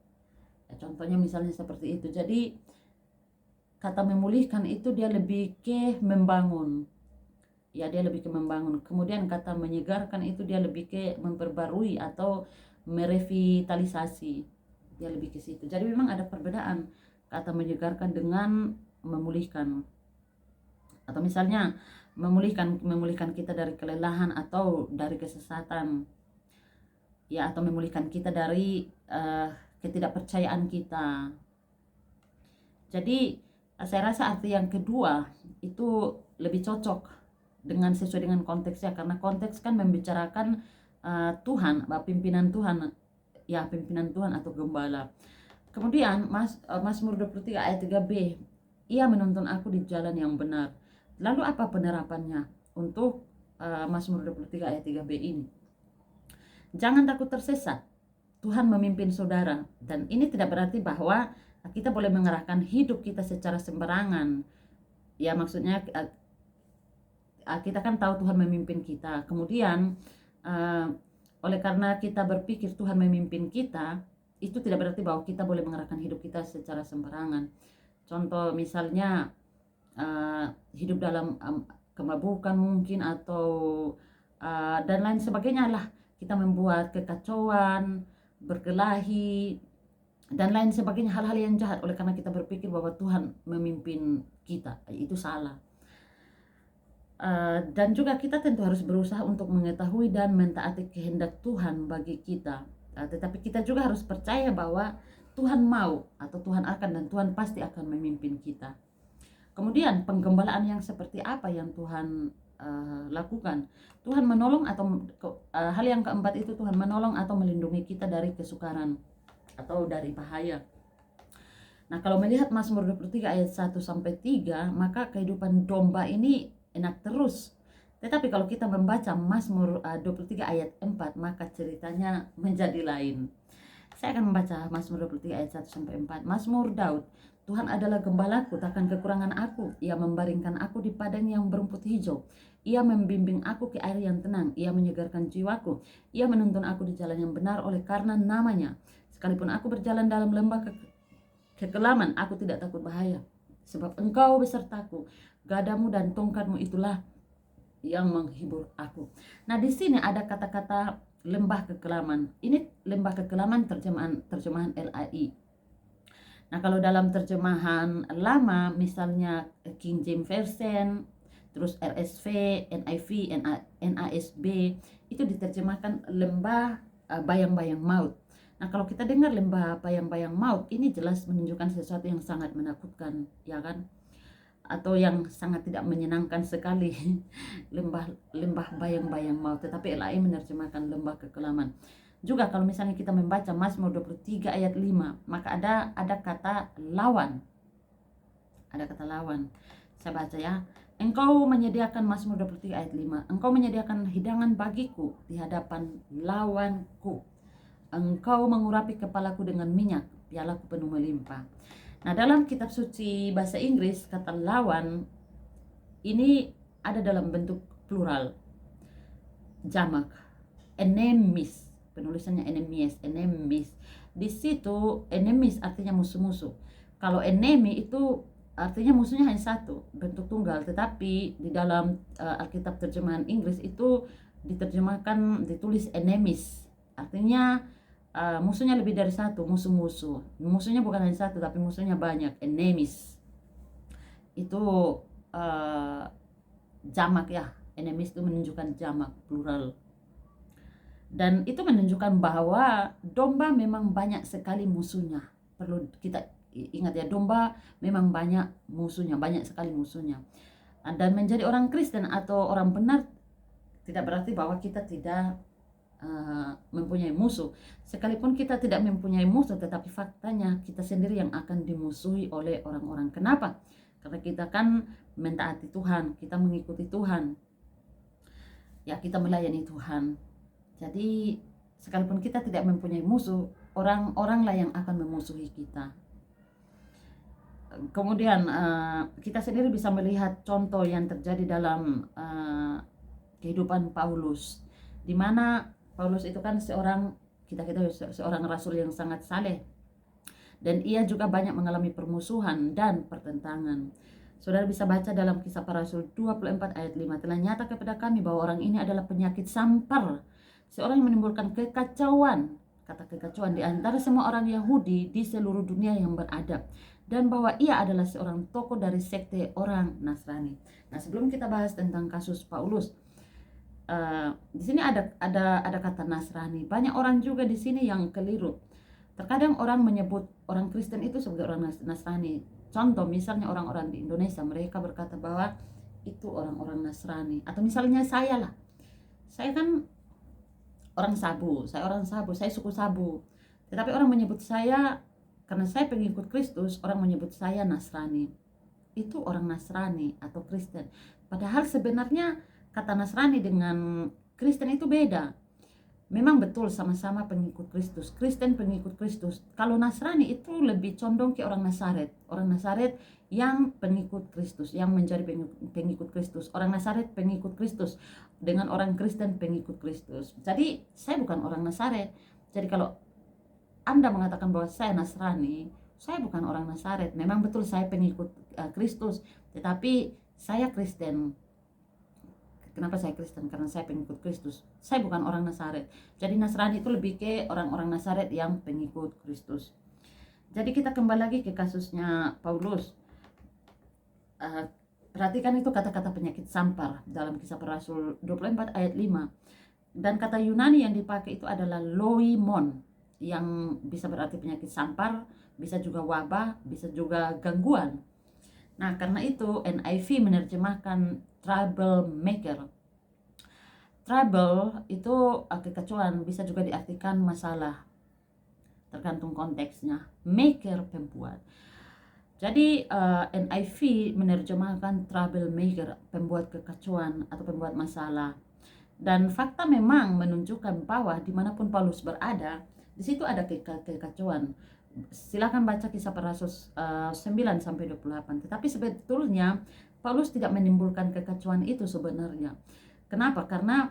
Contohnya misalnya seperti itu. Jadi kata memulihkan itu dia lebih ke membangun. Ya, dia lebih ke membangun. Kemudian kata menyegarkan itu dia lebih ke memperbarui atau merevitalisasi. Dia lebih ke situ. Jadi memang ada perbedaan kata menyegarkan dengan memulihkan. Atau misalnya memulihkan kita dari kelelahan atau dari kesesatan, ya, atau memulihkan kita dari ketidakpercayaan kita. Jadi saya rasa arti yang kedua itu lebih cocok sesuai dengan konteksnya, karena konteks kan membicarakan Tuhan, pimpinan Tuhan, ya, pimpinan Tuhan atau gembala. Kemudian Mazmur 23 ayat 3b, ia menuntun aku di jalan yang benar. Lalu apa penerapannya untuk Mazmur 23 ayat 3b ini? Jangan takut tersesat, Tuhan memimpin saudara. Dan ini tidak berarti bahwa kita boleh mengarahkan hidup kita secara sembarangan. Ya, maksudnya kita kan tahu Tuhan memimpin kita. Kemudian oleh karena kita berpikir Tuhan memimpin kita, itu tidak berarti bahwa kita boleh mengarahkan hidup kita secara sembarangan. Contoh misalnya hidup dalam kemabukan mungkin, atau dan lain sebagainya lah. Kita membuat kekacauan, berkelahi, dan lain sebagainya, hal-hal yang jahat oleh karena kita berpikir bahwa Tuhan memimpin kita. Itu salah. Dan juga kita tentu harus berusaha untuk mengetahui dan mentaati kehendak Tuhan bagi kita. Tetapi kita juga harus percaya bahwa Tuhan mau, atau Tuhan akan, dan Tuhan pasti akan memimpin kita. Kemudian penggembalaan yang seperti apa yang Tuhan lakukan? Tuhan menolong, atau hal yang keempat itu, Tuhan menolong atau melindungi kita dari kesukaran atau dari bahaya. Nah, kalau melihat Mazmur 23 ayat 1 sampai 3, maka kehidupan domba ini enak terus. Tetapi kalau kita membaca Mazmur 23 ayat 4, maka ceritanya menjadi lain. Saya akan membaca Mazmur 23 ayat 1 sampai 4. Mazmur Daud. Tuhan adalah gembalaku, takkan kekurangan aku. Ia membaringkan aku di padang yang berumput hijau. Ia membimbing aku ke air yang tenang. Ia menyegarkan jiwaku. Ia menuntun aku di jalan yang benar oleh karena namanya. Sekalipun aku berjalan dalam lembah kekelaman, aku tidak takut bahaya. Sebab engkau besertaku. Gadamu dan tongkatmu itulah yang menghibur aku. Nah, di sini ada kata-kata lembah kekelaman. Ini lembah kekelaman terjemahan LAI. Nah, kalau dalam terjemahan lama, misalnya King James Version, terus RSV, NIV, NASB, itu diterjemahkan lembah bayang-bayang maut. Nah, kalau kita dengar lembah bayang-bayang maut, ini jelas menunjukkan sesuatu yang sangat menakutkan, ya kan? Atau yang sangat tidak menyenangkan sekali. lembah bayang-bayang maut. Tetapi LAI menerjemahkan lembah kekelaman. Juga kalau misalnya kita membaca Mazmur 23 ayat 5, maka ada kata lawan. Ada kata lawan. Saya baca ya. Engkau menyediakan, Mazmur 23 ayat 5, engkau menyediakan hidangan bagiku di hadapan lawanku. Engkau mengurapi kepalaku dengan minyak, pialaku penuh melimpah. Nah, dalam kitab suci bahasa Inggris, kata lawan ini ada dalam bentuk plural, jamak, enemies. Penulisannya enemies. Di situ enemies artinya musuh-musuh. Kalau enemy itu artinya musuhnya hanya satu, bentuk tunggal. Tetapi di dalam Alkitab terjemahan Inggris itu ditulis enemies. Artinya musuhnya lebih dari satu, musuh-musuh. Musuhnya bukan hanya satu, tapi musuhnya banyak, enemies. Itu jamak ya. Enemies itu menunjukkan jamak, plural. Dan itu menunjukkan bahwa domba memang banyak sekali musuhnya. Perlu kita ingat ya, domba memang banyak musuhnya, banyak sekali musuhnya. Dan menjadi orang Kristen atau orang benar tidak berarti bahwa kita tidak mempunyai musuh. Sekalipun kita tidak mempunyai musuh, tetapi faktanya kita sendiri yang akan dimusuhi oleh orang-orang. Kenapa? Karena kita kan mentaati Tuhan, kita mengikuti Tuhan. Ya, kita melayani Tuhan. Jadi sekalipun kita tidak mempunyai musuh, orang-orang lah yang akan memusuhi kita. Kemudian kita sendiri bisa melihat contoh yang terjadi dalam kehidupan Paulus, di mana Paulus itu kan seorang rasul yang sangat saleh, dan ia juga banyak mengalami permusuhan dan pertentangan. Saudara bisa baca dalam Kisah Para Rasul 24 ayat 5, telah nyata kepada kami bahwa orang ini adalah penyakit sampar, seorang yang menimbulkan kekacauan, kata kekacauan, di antara semua orang Yahudi di seluruh dunia yang beradab, dan bahwa ia adalah seorang tokoh dari sekte orang Nasrani. Nah, sebelum kita bahas tentang kasus Paulus, di sini ada kata Nasrani. Banyak orang juga di sini yang keliru. Terkadang orang menyebut orang Kristen itu sebagai orang Nasrani. Contoh misalnya orang-orang di Indonesia, mereka berkata bahwa itu orang-orang Nasrani. Atau misalnya saya lah, saya kan orang Sabu, saya suku Sabu. Tetapi orang menyebut saya, karena saya pengikut Kristus, orang menyebut saya Nasrani. Itu orang Nasrani atau Kristen. Padahal sebenarnya kata Nasrani dengan Kristen itu beda. Memang betul sama-sama pengikut Kristus, Kristen pengikut Kristus. Kalau Nasrani itu lebih condong ke orang Nazaret. Orang Nazaret yang pengikut Kristus, yang menjadi pengikut Kristus. Orang Nazaret pengikut Kristus dengan orang Kristen pengikut Kristus. Jadi saya bukan orang Nazaret. Jadi kalau Anda mengatakan bahwa saya Nasrani, saya bukan orang Nazaret. Memang betul saya pengikut Kristus, tetapi saya Kristen. Kenapa saya Kristen? Karena saya pengikut Kristus. Saya bukan orang Nazaret. Jadi Nasrani itu lebih ke orang-orang Nazaret yang pengikut Kristus. Jadi kita kembali lagi ke kasusnya Paulus. Perhatikan itu kata-kata penyakit sampar dalam Kisah Para Rasul 24 ayat 5. Dan kata Yunani yang dipakai itu adalah loimon, yang bisa berarti penyakit sampar, bisa juga wabah, bisa juga gangguan. Nah, karena itu NIV menerjemahkan troublemaker. Trouble itu kekacauan, bisa juga diartikan masalah, tergantung konteksnya. Maker, pembuat. Jadi NIV menerjemahkan troublemaker, pembuat kekacauan atau pembuat masalah. Dan fakta memang menunjukkan bahwa dimanapun Paulus berada, di situ ada kekacauan. Silakan baca Kisah Para Rasul 9-28. Tetapi sebetulnya Paulus tidak menimbulkan kekacauan itu sebenarnya. Kenapa? Karena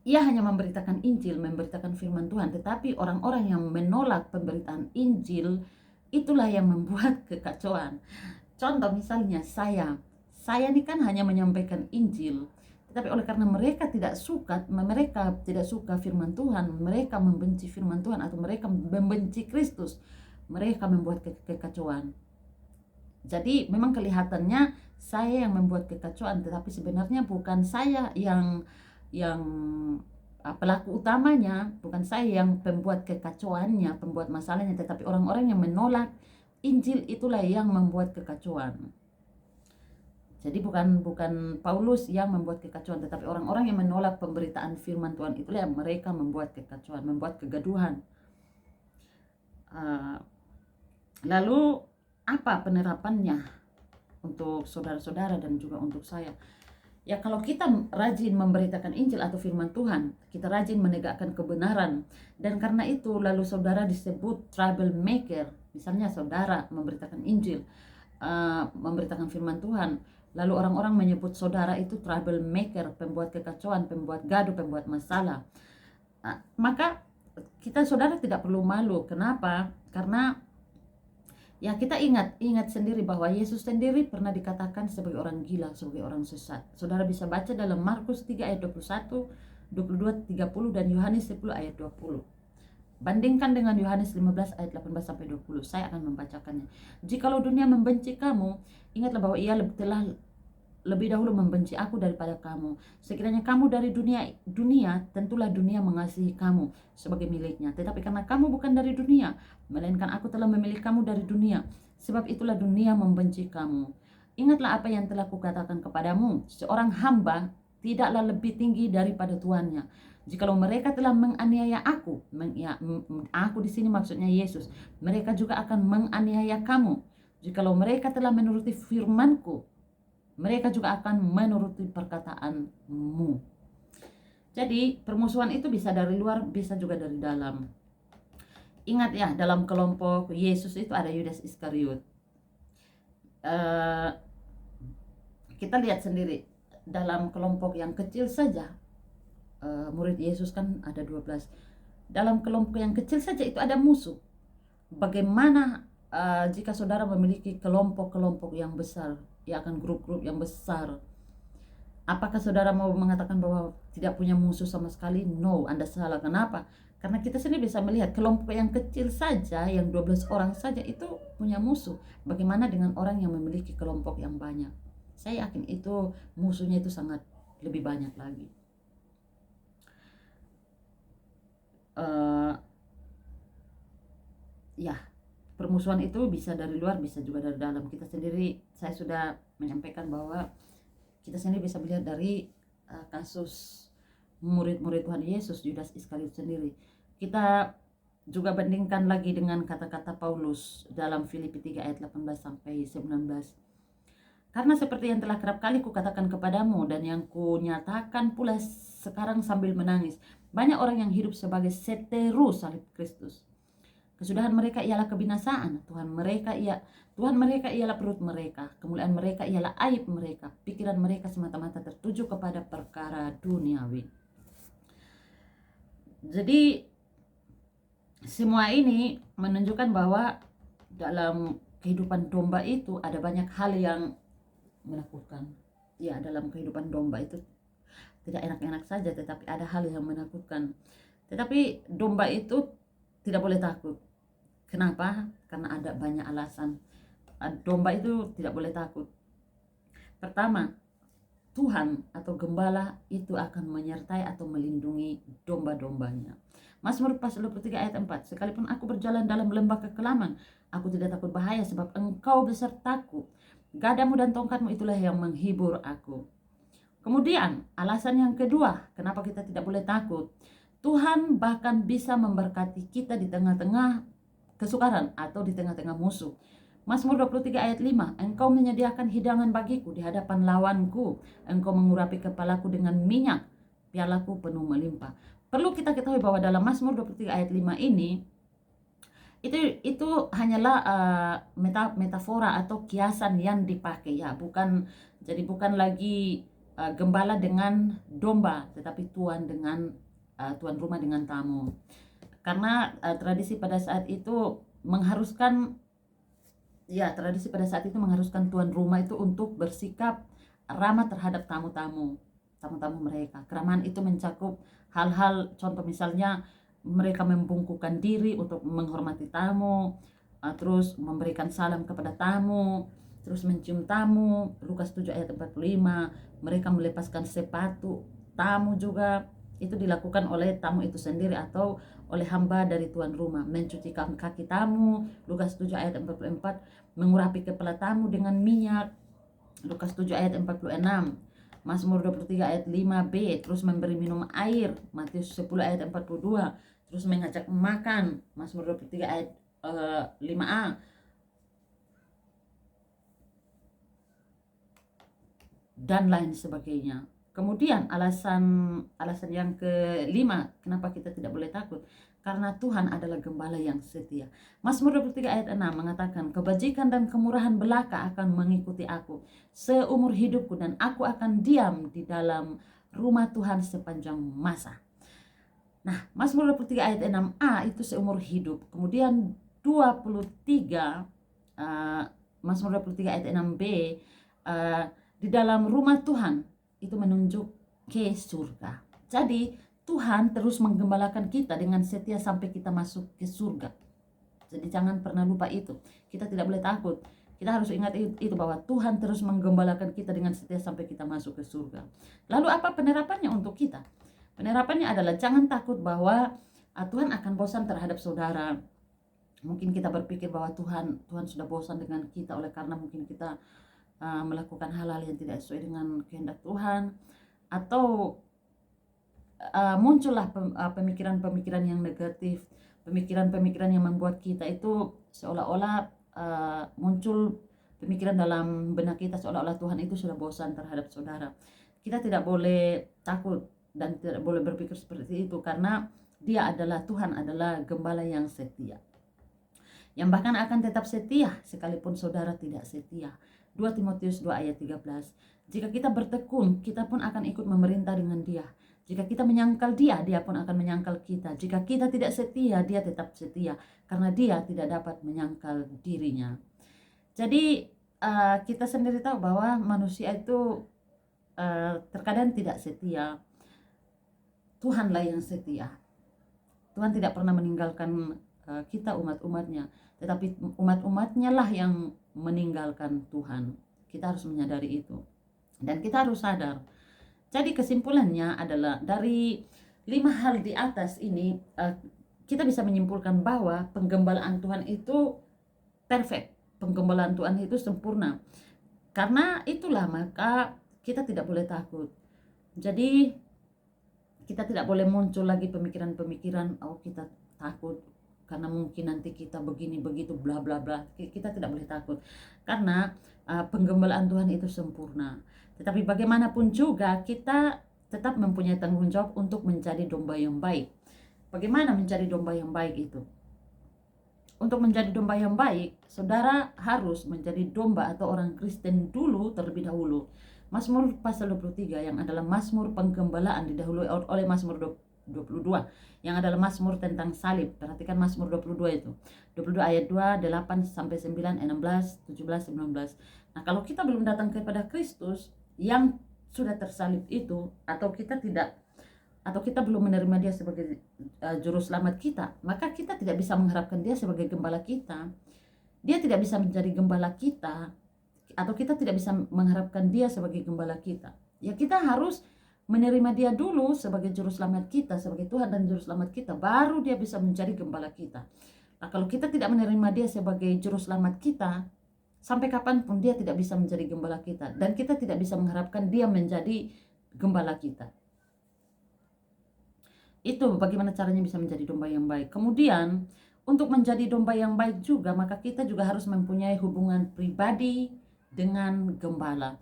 ia hanya memberitakan Injil, memberitakan firman Tuhan. Tetapi orang-orang yang menolak pemberitaan Injil, itulah yang membuat kekacauan. Contoh misalnya saya ini kan hanya menyampaikan Injil, Tetapi oleh karena mereka tidak suka firman Tuhan, mereka membenci firman Tuhan atau mereka membenci Kristus, mereka membuat kekacauan. Jadi memang kelihatannya saya yang membuat kekacauan, tetapi sebenarnya bukan saya yang pelaku utamanya, bukan saya yang pembuat kekacauannya, pembuat masalahnya, tetapi orang-orang yang menolak Injil itulah yang membuat kekacauan. Jadi bukan Paulus yang membuat kekacauan, tetapi orang-orang yang menolak pemberitaan firman Tuhan itulah yang mereka membuat kekacauan, membuat kegaduhan. Lalu apa penerapannya untuk saudara-saudara dan juga untuk saya? Ya, kalau kita rajin memberitakan Injil atau firman Tuhan, kita rajin menegakkan kebenaran, dan karena itu lalu saudara disebut troublemaker. Misalnya saudara memberitakan Injil, memberitakan firman Tuhan, lalu orang-orang menyebut saudara itu troublemaker, pembuat kekacauan, pembuat gaduh, pembuat masalah. Maka kita saudara tidak perlu malu. Kenapa? Karena ya kita ingat sendiri bahwa Yesus sendiri pernah dikatakan sebagai orang gila, sebagai orang sesat. Saudara bisa baca dalam Markus 3 ayat 21, 22, 30 dan Yohanes 10 ayat 20. Bandingkan dengan Yohanes 15 ayat 18 sampai 20. Saya akan membacakannya. Jikalau dunia membenci kamu, ingatlah bahwa ia telah lebih dahulu membenci aku daripada kamu. Sekiranya kamu dari dunia, tentulah dunia mengasihi kamu sebagai miliknya. Tetapi karena kamu bukan dari dunia, melainkan aku telah memilih kamu dari dunia, sebab itulah dunia membenci kamu. Ingatlah apa yang telah kukatakan kepadamu, seorang hamba tidaklah lebih tinggi daripada tuannya. Jikalau mereka telah menganiaya aku, aku di sini maksudnya Yesus, mereka juga akan menganiaya kamu. Jikalau mereka telah menuruti firmanku, mereka juga akan menuruti perkataanmu. Jadi permusuhan itu bisa dari luar, bisa juga dari dalam. Ingat ya, dalam kelompok Yesus itu ada Yudas Iskariot. Kita lihat sendiri, dalam kelompok yang kecil saja, murid Yesus kan ada 12. Dalam kelompok yang kecil saja itu ada musuh. Bagaimana jika saudara memiliki kelompok-kelompok yang besar, ya akan grup-grup yang besar? Apakah saudara mau mengatakan bahwa tidak punya musuh sama sekali? No, Anda salah. Kenapa? Karena kita sendiri bisa melihat kelompok yang kecil saja, yang 12 orang saja itu punya musuh. Bagaimana dengan orang yang memiliki kelompok yang banyak? Saya yakin itu musuhnya itu sangat lebih banyak lagi. Ya, permusuhan itu bisa dari luar, bisa juga dari dalam. Kita sendiri, saya sudah menyampaikan bahwa kita sendiri bisa melihat dari kasus murid-murid Tuhan Yesus, Yudas Iskariot sendiri. Kita juga bandingkan lagi dengan kata-kata Paulus dalam Filipi 3 ayat 18 sampai 19. Karena seperti yang telah kerap kali kukatakan kepadamu dan yang kunyatakan pula sekarang sambil menangis, banyak orang yang hidup sebagai seteru salib Kristus. Kesudahan mereka ialah kebinasaan. Tuhan mereka ialah perut mereka. Kemuliaan mereka ialah aib mereka. Pikiran mereka semata-mata tertuju kepada perkara duniawi. Jadi semua ini menunjukkan bahwa dalam kehidupan domba itu ada banyak hal yang menakutkan. Ya, dalam kehidupan domba itu tidak enak-enak saja, tetapi ada hal yang menakutkan. Tetapi domba itu tidak boleh takut. Kenapa? Karena ada banyak alasan. Domba itu tidak boleh takut. Pertama, Tuhan atau gembala itu akan menyertai atau melindungi domba-dombanya. Mazmur pasal 23 ayat 4. Sekalipun aku berjalan dalam lembah kekelaman, aku tidak takut bahaya sebab engkau besertaku. Gadamu dan tongkatmu itulah yang menghibur aku. Kemudian alasan yang kedua, kenapa kita tidak boleh takut? Tuhan bahkan bisa memberkati kita di tengah-tengah kesukaran atau di tengah-tengah musuh. Mazmur 23 ayat 5. Engkau menyediakan hidangan bagiku di hadapan lawanku. Engkau mengurapi kepalaku dengan minyak. Pialaku penuh melimpah. Perlu kita ketahui bahwa dalam Mazmur 23 ayat 5 ini itu hanyalah metafora atau kiasan yang dipakai ya, bukan lagi gembala dengan domba, tetapi tuan rumah dengan tamu. Karena tradisi pada saat itu mengharuskan tuan rumah itu untuk bersikap ramah terhadap tamu-tamu. tamu-tamu mereka. Keramahan itu mencakup hal-hal, contoh misalnya mereka membungkukkan diri untuk menghormati tamu, terus memberikan salam kepada tamu, terus mencium tamu. Lukas 7 ayat 45, mereka melepaskan sepatu tamu juga. Itu dilakukan oleh tamu itu sendiri atau oleh hamba dari tuan rumah. Mencuci kaki tamu, Lukas 7 ayat 44, mengurapi kepala tamu dengan minyak, Lukas 7 ayat 46, Mazmur 23 ayat 5b, terus memberi minum air, Matius 10 ayat 42, terus mengajak makan, Mazmur 23 ayat 5a, dan lain sebagainya. Kemudian alasan yang kelima kenapa kita tidak boleh takut, karena Tuhan adalah gembala yang setia. Mazmur 23 ayat 6 mengatakan, kebajikan dan kemurahan belaka akan mengikuti aku seumur hidupku, dan aku akan diam di dalam rumah Tuhan sepanjang masa. Nah, Mazmur 23 ayat 6a itu seumur hidup. Kemudian 23 Mazmur 23 ayat 6b, di dalam rumah Tuhan itu menunjuk ke surga. Jadi Tuhan terus menggembalakan kita dengan setia sampai kita masuk ke surga. Jadi jangan pernah lupa itu. Kita tidak boleh takut. Kita harus ingat itu bahwa Tuhan terus menggembalakan kita dengan setia sampai kita masuk ke surga. Lalu apa penerapannya untuk kita? Penerapannya adalah jangan takut bahwa Tuhan akan bosan terhadap saudara. Mungkin kita berpikir bahwa Tuhan sudah bosan dengan kita oleh karena mungkin kita melakukan hal-hal yang tidak sesuai dengan kehendak Tuhan, atau muncullah pemikiran-pemikiran yang negatif, pemikiran-pemikiran yang membuat kita itu seolah-olah muncul pemikiran dalam benak kita seolah-olah Tuhan itu sudah bosan terhadap saudara. Kita tidak boleh takut dan tidak boleh berpikir seperti itu, karena Tuhan adalah gembala yang setia, yang bahkan akan tetap setia sekalipun saudara tidak setia. 2 Timotius 2 ayat 13. Jika kita bertekun, kita pun akan ikut memerintah dengan dia. Jika kita menyangkal dia, dia pun akan menyangkal kita. Jika kita tidak setia, dia tetap setia, karena dia tidak dapat menyangkal dirinya. Jadi kita sendiri tahu bahwa manusia itu terkadang tidak setia. Tuhanlah yang setia. Tuhan tidak pernah meninggalkan kita umat-umatnya, tetapi umat-umatnya lah yang meninggalkan Tuhan. Kita harus menyadari itu, dan kita harus sadar. Jadi kesimpulannya adalah dari 5 hal di atas ini, kita bisa menyimpulkan bahwa penggembalaan Tuhan itu perfect, penggembalaan Tuhan itu sempurna. Karena itulah maka kita tidak boleh takut. Jadi kita tidak boleh muncul lagi pemikiran-pemikiran, oh kita takut karena mungkin nanti kita begini begitu bla bla bla. Kita tidak boleh takut, karena penggembalaan Tuhan itu sempurna. Tetapi bagaimanapun juga kita tetap mempunyai tanggung jawab untuk menjadi domba yang baik. Bagaimana menjadi domba yang baik itu? Untuk menjadi domba yang baik, saudara harus menjadi domba atau orang Kristen dulu terlebih dahulu. Mazmur pasal 23 yang adalah Mazmur penggembalaan didahului oleh Mazmur 22 yang adalah Mazmur tentang salib. Perhatikan Mazmur 22 itu. 22 ayat 2, 8 sampai 9, 16, 17, 19. Nah, kalau kita belum datang kepada Kristus yang sudah tersalib itu, atau kita belum menerima dia sebagai juru selamat kita, maka kita tidak bisa mengharapkan dia sebagai gembala kita. Dia tidak bisa menjadi gembala kita, atau kita tidak bisa mengharapkan dia sebagai gembala kita. Ya, kita harus menerima dia dulu sebagai juru selamat kita, sebagai Tuhan dan juru selamat kita, baru dia bisa menjadi gembala kita. Nah, kalau kita tidak menerima dia sebagai juru selamat kita, sampai kapanpun dia tidak bisa menjadi gembala kita, dan kita tidak bisa mengharapkan dia menjadi gembala kita. Itu bagaimana caranya bisa menjadi domba yang baik. Kemudian untuk menjadi domba yang baik juga, maka kita juga harus mempunyai hubungan pribadi dengan gembala.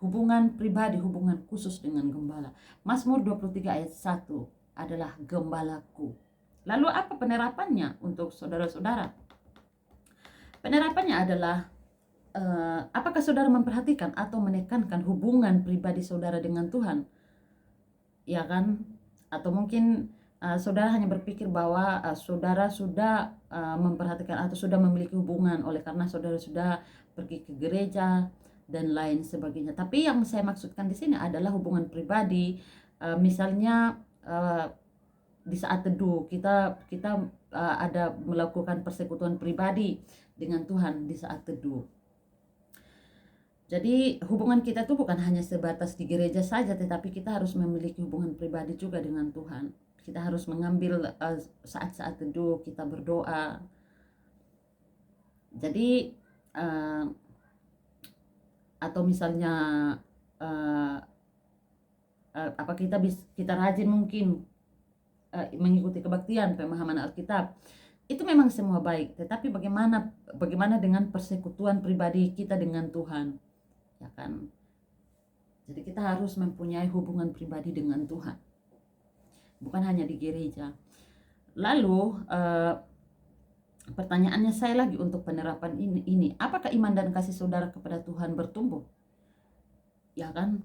Hubungan pribadi, hubungan khusus dengan gembala. Mazmur 23 ayat 1 adalah gembalaku. Lalu apa penerapannya untuk saudara-saudara? Penerapannya adalah apakah saudara memperhatikan atau menekankan hubungan pribadi saudara dengan Tuhan? Ya kan? Atau mungkin saudara hanya berpikir bahwa saudara sudah memperhatikan atau sudah memiliki hubungan oleh karena saudara sudah pergi ke gereja, dan lain sebagainya. Tapi yang saya maksudkan di sini adalah hubungan pribadi. Misalnya di saat teduh kita kita ada melakukan persekutuan pribadi dengan Tuhan di saat teduh. Jadi hubungan kita tuh bukan hanya sebatas di gereja saja, tetapi kita harus memiliki hubungan pribadi juga dengan Tuhan. Kita harus mengambil saat-saat teduh, kita berdoa. Jadi atau misalnya kita rajin mungkin mengikuti kebaktian, pemahaman Alkitab. Itu memang semua baik, tetapi bagaimana dengan persekutuan pribadi kita dengan Tuhan, ya kan? Jadi kita harus mempunyai hubungan pribadi dengan Tuhan, bukan hanya di gereja. Lalu pertanyaannya saya lagi untuk penerapan ini, apakah iman dan kasih saudara kepada Tuhan bertumbuh? Ya kan?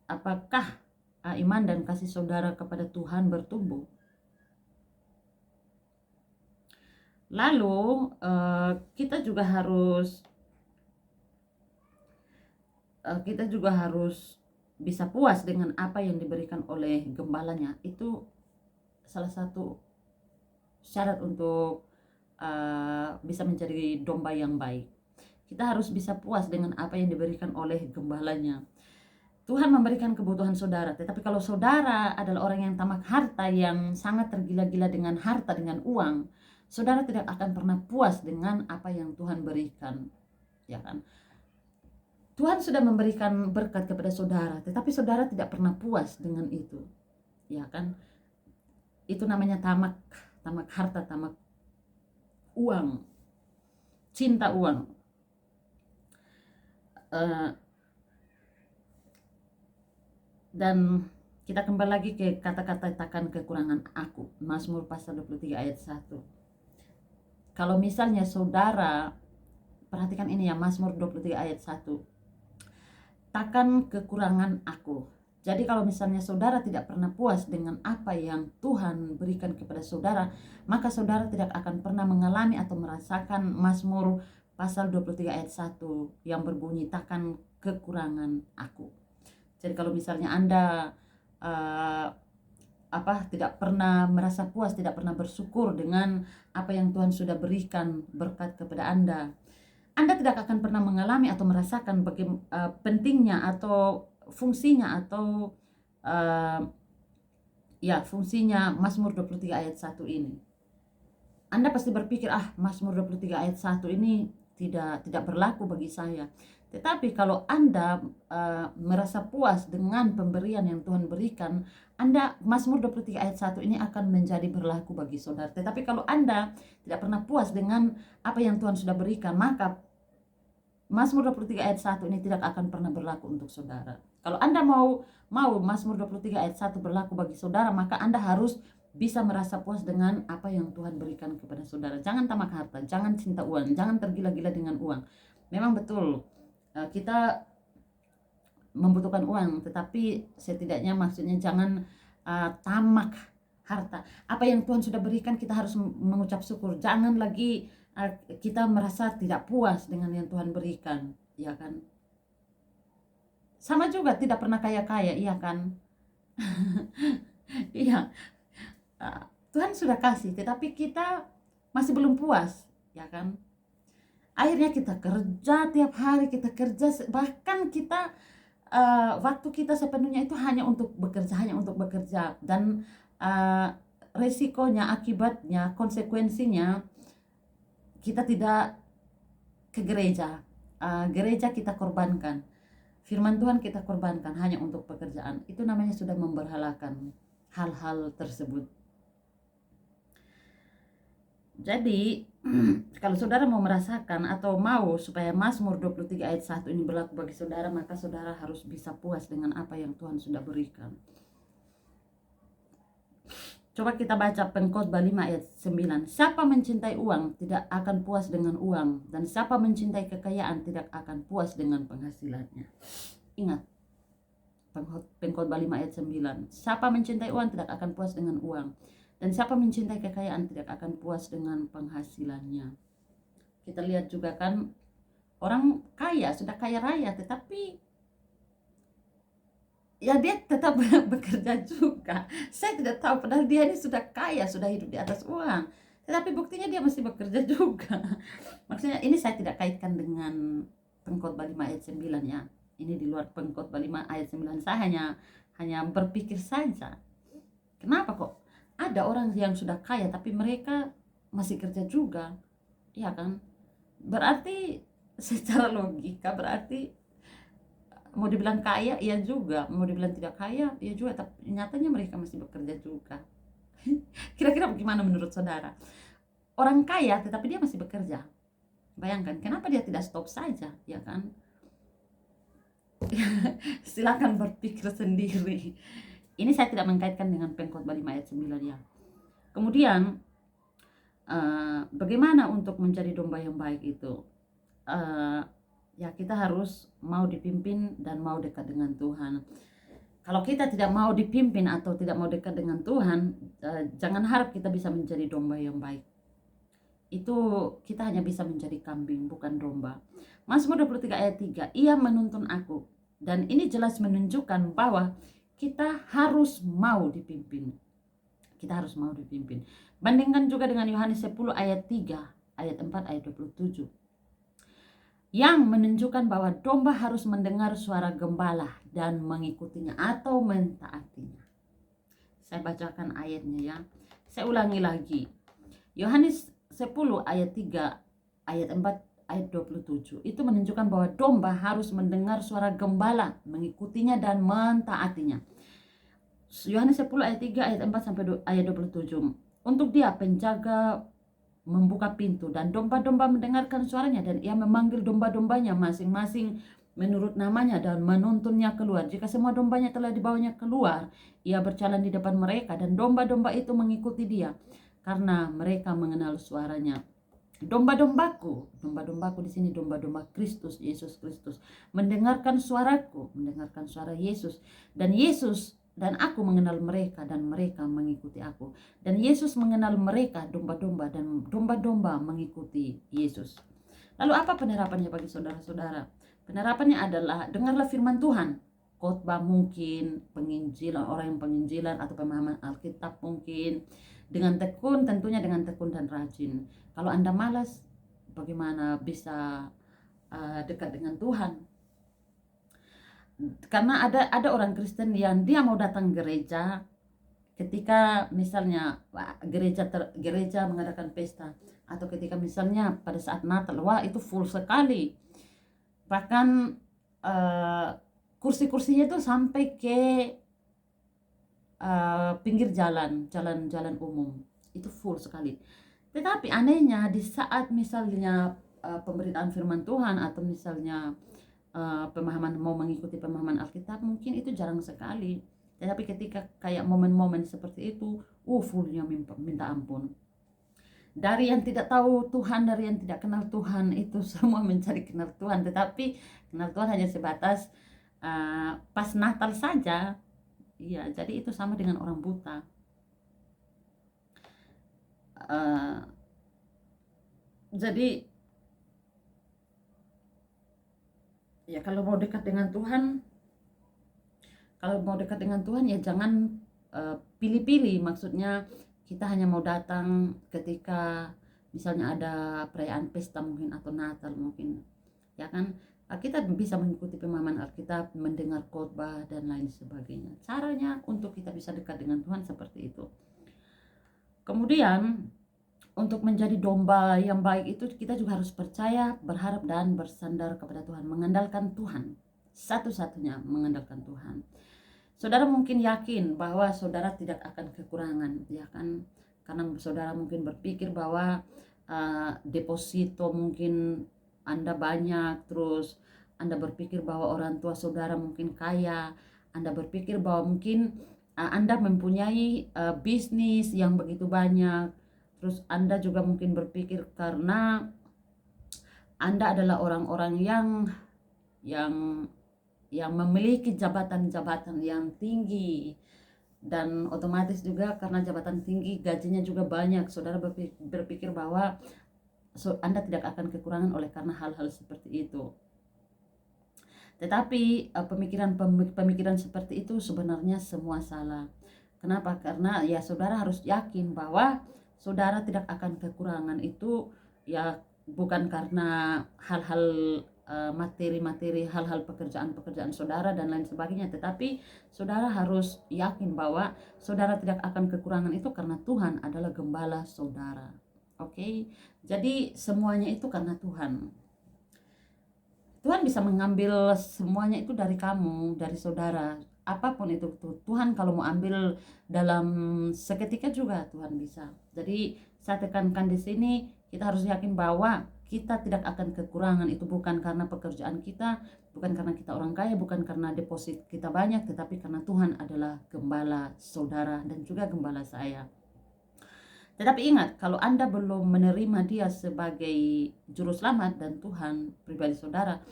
Apakah iman dan kasih saudara kepada Tuhan bertumbuh? Lalu kita juga harus bisa puas dengan apa yang diberikan oleh gembalanya. Itu salah satu syarat untuk bisa menjadi domba yang baik. Kita harus bisa puas dengan apa yang diberikan oleh gembalanya. Tuhan memberikan kebutuhan saudara, tetapi kalau saudara adalah orang yang tamak harta, yang sangat tergila-gila dengan harta, dengan uang, saudara tidak akan pernah puas dengan apa yang Tuhan berikan, ya kan? Tuhan sudah memberikan berkat kepada saudara, tetapi saudara tidak pernah puas dengan itu, ya kan? Itu namanya tamak harta, tamak uang, cinta uang. Dan kita kembali lagi ke kata-kata takkan kekurangan aku, Mazmur pasal 23 ayat 1. Kalau misalnya saudara, perhatikan ini ya, Mazmur 23 ayat 1. Takkan kekurangan aku. Jadi kalau misalnya saudara tidak pernah puas dengan apa yang Tuhan berikan kepada saudara, maka saudara tidak akan pernah mengalami atau merasakan Mazmur pasal 23 ayat 1 yang berbunyi takkan kekurangan aku. Jadi kalau misalnya Anda tidak pernah merasa puas, tidak pernah bersyukur dengan apa yang Tuhan sudah berikan berkat kepada Anda tidak akan pernah mengalami atau merasakan pentingnya atau fungsinya atau fungsinya Mazmur 23 ayat 1 ini. Anda pasti berpikir, Mazmur 23 ayat 1 ini tidak berlaku bagi saya. Tetapi kalau Anda merasa puas dengan pemberian yang Tuhan berikan, Mazmur 23 ayat 1 ini akan menjadi berlaku bagi saudara. Tetapi kalau Anda tidak pernah puas dengan apa yang Tuhan sudah berikan, maka Mazmur 23 ayat 1 ini tidak akan pernah berlaku untuk saudara. Kalau Anda mau Mazmur 23 ayat 1 berlaku bagi saudara, maka Anda harus bisa merasa puas dengan apa yang Tuhan berikan kepada saudara. Jangan tamak harta, jangan cinta uang, jangan tergila-gila dengan uang. Memang betul kita membutuhkan uang, tetapi setidaknya maksudnya jangan tamak harta. Apa yang Tuhan sudah berikan kita harus mengucap syukur. Jangan lagi kita merasa tidak puas dengan yang Tuhan berikan, ya kan? Sama juga tidak pernah kaya-kaya, iya kan? Iya. Tuhan sudah kasih, tetapi kita masih belum puas, ya kan? Akhirnya kita kerja tiap hari, kita kerja, bahkan kita waktu kita sepenuhnya itu hanya untuk bekerja, dan resikonya, akibatnya, konsekuensinya kita tidak ke gereja. Gereja kita korbankan, firman Tuhan kita korbankan hanya untuk pekerjaan. Itu namanya sudah memberhalakan hal-hal tersebut. Jadi kalau saudara mau merasakan atau mau supaya Mazmur 23 ayat 1 ini berlaku bagi saudara, maka saudara harus bisa puas dengan apa yang Tuhan sudah berikan. Coba kita baca Pengkhotbah 5 ayat 9. Siapa mencintai uang tidak akan puas dengan uang, dan siapa mencintai kekayaan tidak akan puas dengan penghasilannya. Ingat, Pengkhotbah 5 ayat 9. Siapa mencintai uang tidak akan puas dengan uang, dan siapa mencintai kekayaan tidak akan puas dengan penghasilannya. Kita lihat juga kan orang kaya, sudah kaya raya, tetapi ya dia tetap bekerja juga. Saya tidak tahu, padahal dia ini sudah kaya, sudah hidup di atas uang, tetapi buktinya dia masih bekerja juga. Maksudnya ini saya tidak kaitkan dengan Pengkhotbah 5 ayat 9 ya. Ini di luar Pengkhotbah 5 ayat 9. Saya hanya berpikir saja. Kenapa kok ada orang yang sudah kaya tapi mereka masih kerja juga? Ya kan? Berarti secara logika berarti mau dibilang kaya iya juga, mau dibilang tidak kaya iya juga, tapi nyatanya mereka masih bekerja juga. Kira-kira bagaimana menurut saudara? Orang kaya tetapi dia masih bekerja. Bayangkan, kenapa dia tidak stop saja, ya kan? Silakan berpikir sendiri. Ini saya tidak mengkaitkan dengan Pengkhotbah 5 ayat 9 ya. Kemudian bagaimana untuk menjadi domba yang baik itu? Ya kita harus mau dipimpin dan mau dekat dengan Tuhan. Kalau kita tidak mau dipimpin atau tidak mau dekat dengan Tuhan, jangan harap kita bisa menjadi domba yang baik. Itu kita hanya bisa menjadi kambing, bukan domba. Mazmur 23 ayat 3, ia menuntun aku. Dan ini jelas menunjukkan bahwa kita harus mau dipimpin. Kita harus mau dipimpin. Bandingkan juga dengan Yohanes 10 ayat 3, ayat 4, ayat 27. Yang menunjukkan bahwa domba harus mendengar suara gembala dan mengikutinya atau mentaatinya. Saya bacakan ayatnya ya. Saya ulangi lagi. Yohanes 10 ayat 3, ayat 4, ayat 27. Itu menunjukkan bahwa domba harus mendengar suara gembala, mengikutinya dan mentaatinya. Yohanes 10 ayat 3, ayat 4 sampai ayat 27. Untuk dia penjaga membuka pintu dan domba-domba mendengarkan suaranya dan ia memanggil domba-dombanya masing-masing menurut namanya dan menuntunnya keluar. Jika semua dombanya telah dibawanya keluar, ia berjalan di depan mereka dan domba-domba itu mengikuti dia karena mereka mengenal suaranya. Domba-dombaku di sini domba-domba Kristus, Yesus Kristus, mendengarkan suaraku, mendengarkan suara Yesus, dan Yesus dan aku mengenal mereka dan mereka mengikuti aku. Dan Yesus mengenal mereka, domba-domba, dan domba-domba mengikuti Yesus. Lalu apa penerapannya bagi saudara-saudara? Penerapannya adalah dengarlah firman Tuhan. Khotbah mungkin, penginjilan, orang yang penginjilan atau pemahaman Alkitab mungkin. Dengan tekun, tentunya dengan tekun dan rajin. Kalau Anda malas, bagaimana bisa dekat dengan Tuhan? Karena ada orang Kristen yang dia mau datang gereja ketika misalnya gereja mengadakan pesta, atau ketika misalnya pada saat Natal, wah itu full sekali, bahkan kursi-kursinya itu sampai ke pinggir jalan umum, itu full sekali. Tetapi anehnya di saat misalnya pemberitaan firman Tuhan atau misalnya pemahaman mau mengikuti pemahaman Alkitab, mungkin itu jarang sekali. Tetapi ketika kayak momen-momen seperti itu, fullnya minta ampun. Dari yang tidak tahu Tuhan, dari yang tidak kenal Tuhan, itu semua mencari kenal Tuhan. Tetapi kenal Tuhan hanya sebatas pas Natal saja. Iya, jadi itu sama dengan orang buta. Jadi ya kalau mau dekat dengan Tuhan, ya jangan pilih-pilih. Maksudnya kita hanya mau datang ketika misalnya ada perayaan pesta mungkin atau Natal mungkin, ya kan? Kita bisa mengikuti pemahaman Alkitab, mendengar khotbah dan lain sebagainya. Caranya untuk kita bisa dekat dengan Tuhan seperti itu. Kemudian untuk menjadi domba yang baik itu kita juga harus percaya, berharap dan bersandar kepada Tuhan, mengandalkan Tuhan. Satu-satunya mengandalkan Tuhan. Saudara mungkin yakin bahwa saudara tidak akan kekurangan, ya kan? Karena saudara mungkin berpikir bahwa deposito mungkin Anda banyak, terus Anda berpikir bahwa orang tua saudara mungkin kaya, Anda berpikir bahwa mungkin Anda mempunyai bisnis yang begitu banyak, terus Anda juga mungkin berpikir karena Anda adalah orang-orang yang memiliki jabatan-jabatan yang tinggi, dan otomatis juga karena jabatan tinggi gajinya juga banyak, saudara berpikir bahwa Anda tidak akan kekurangan oleh karena hal-hal seperti itu. Tetapi pemikiran seperti itu sebenarnya semua salah. Kenapa? Karena ya saudara harus yakin bahwa saudara tidak akan kekurangan itu ya bukan karena hal-hal materi-materi, hal-hal pekerjaan-pekerjaan saudara dan lain sebagainya, tetapi saudara harus yakin bahwa saudara tidak akan kekurangan itu karena Tuhan adalah gembala saudara. Oke? Jadi semuanya itu karena Tuhan. Tuhan bisa mengambil semuanya itu dari kamu, dari saudara, apapun itu. Tuhan kalau mau ambil dalam seketika juga Tuhan bisa. Jadi saya tekankan di sini, kita harus yakin bahwa kita tidak akan kekurangan. Itu bukan karena pekerjaan kita, bukan karena kita orang kaya, bukan karena deposit kita banyak, tetapi karena Tuhan adalah gembala saudara dan juga gembala saya. Tetapi ingat, kalau Anda belum menerima Dia sebagai juru selamat dan Tuhan pribadi saudara,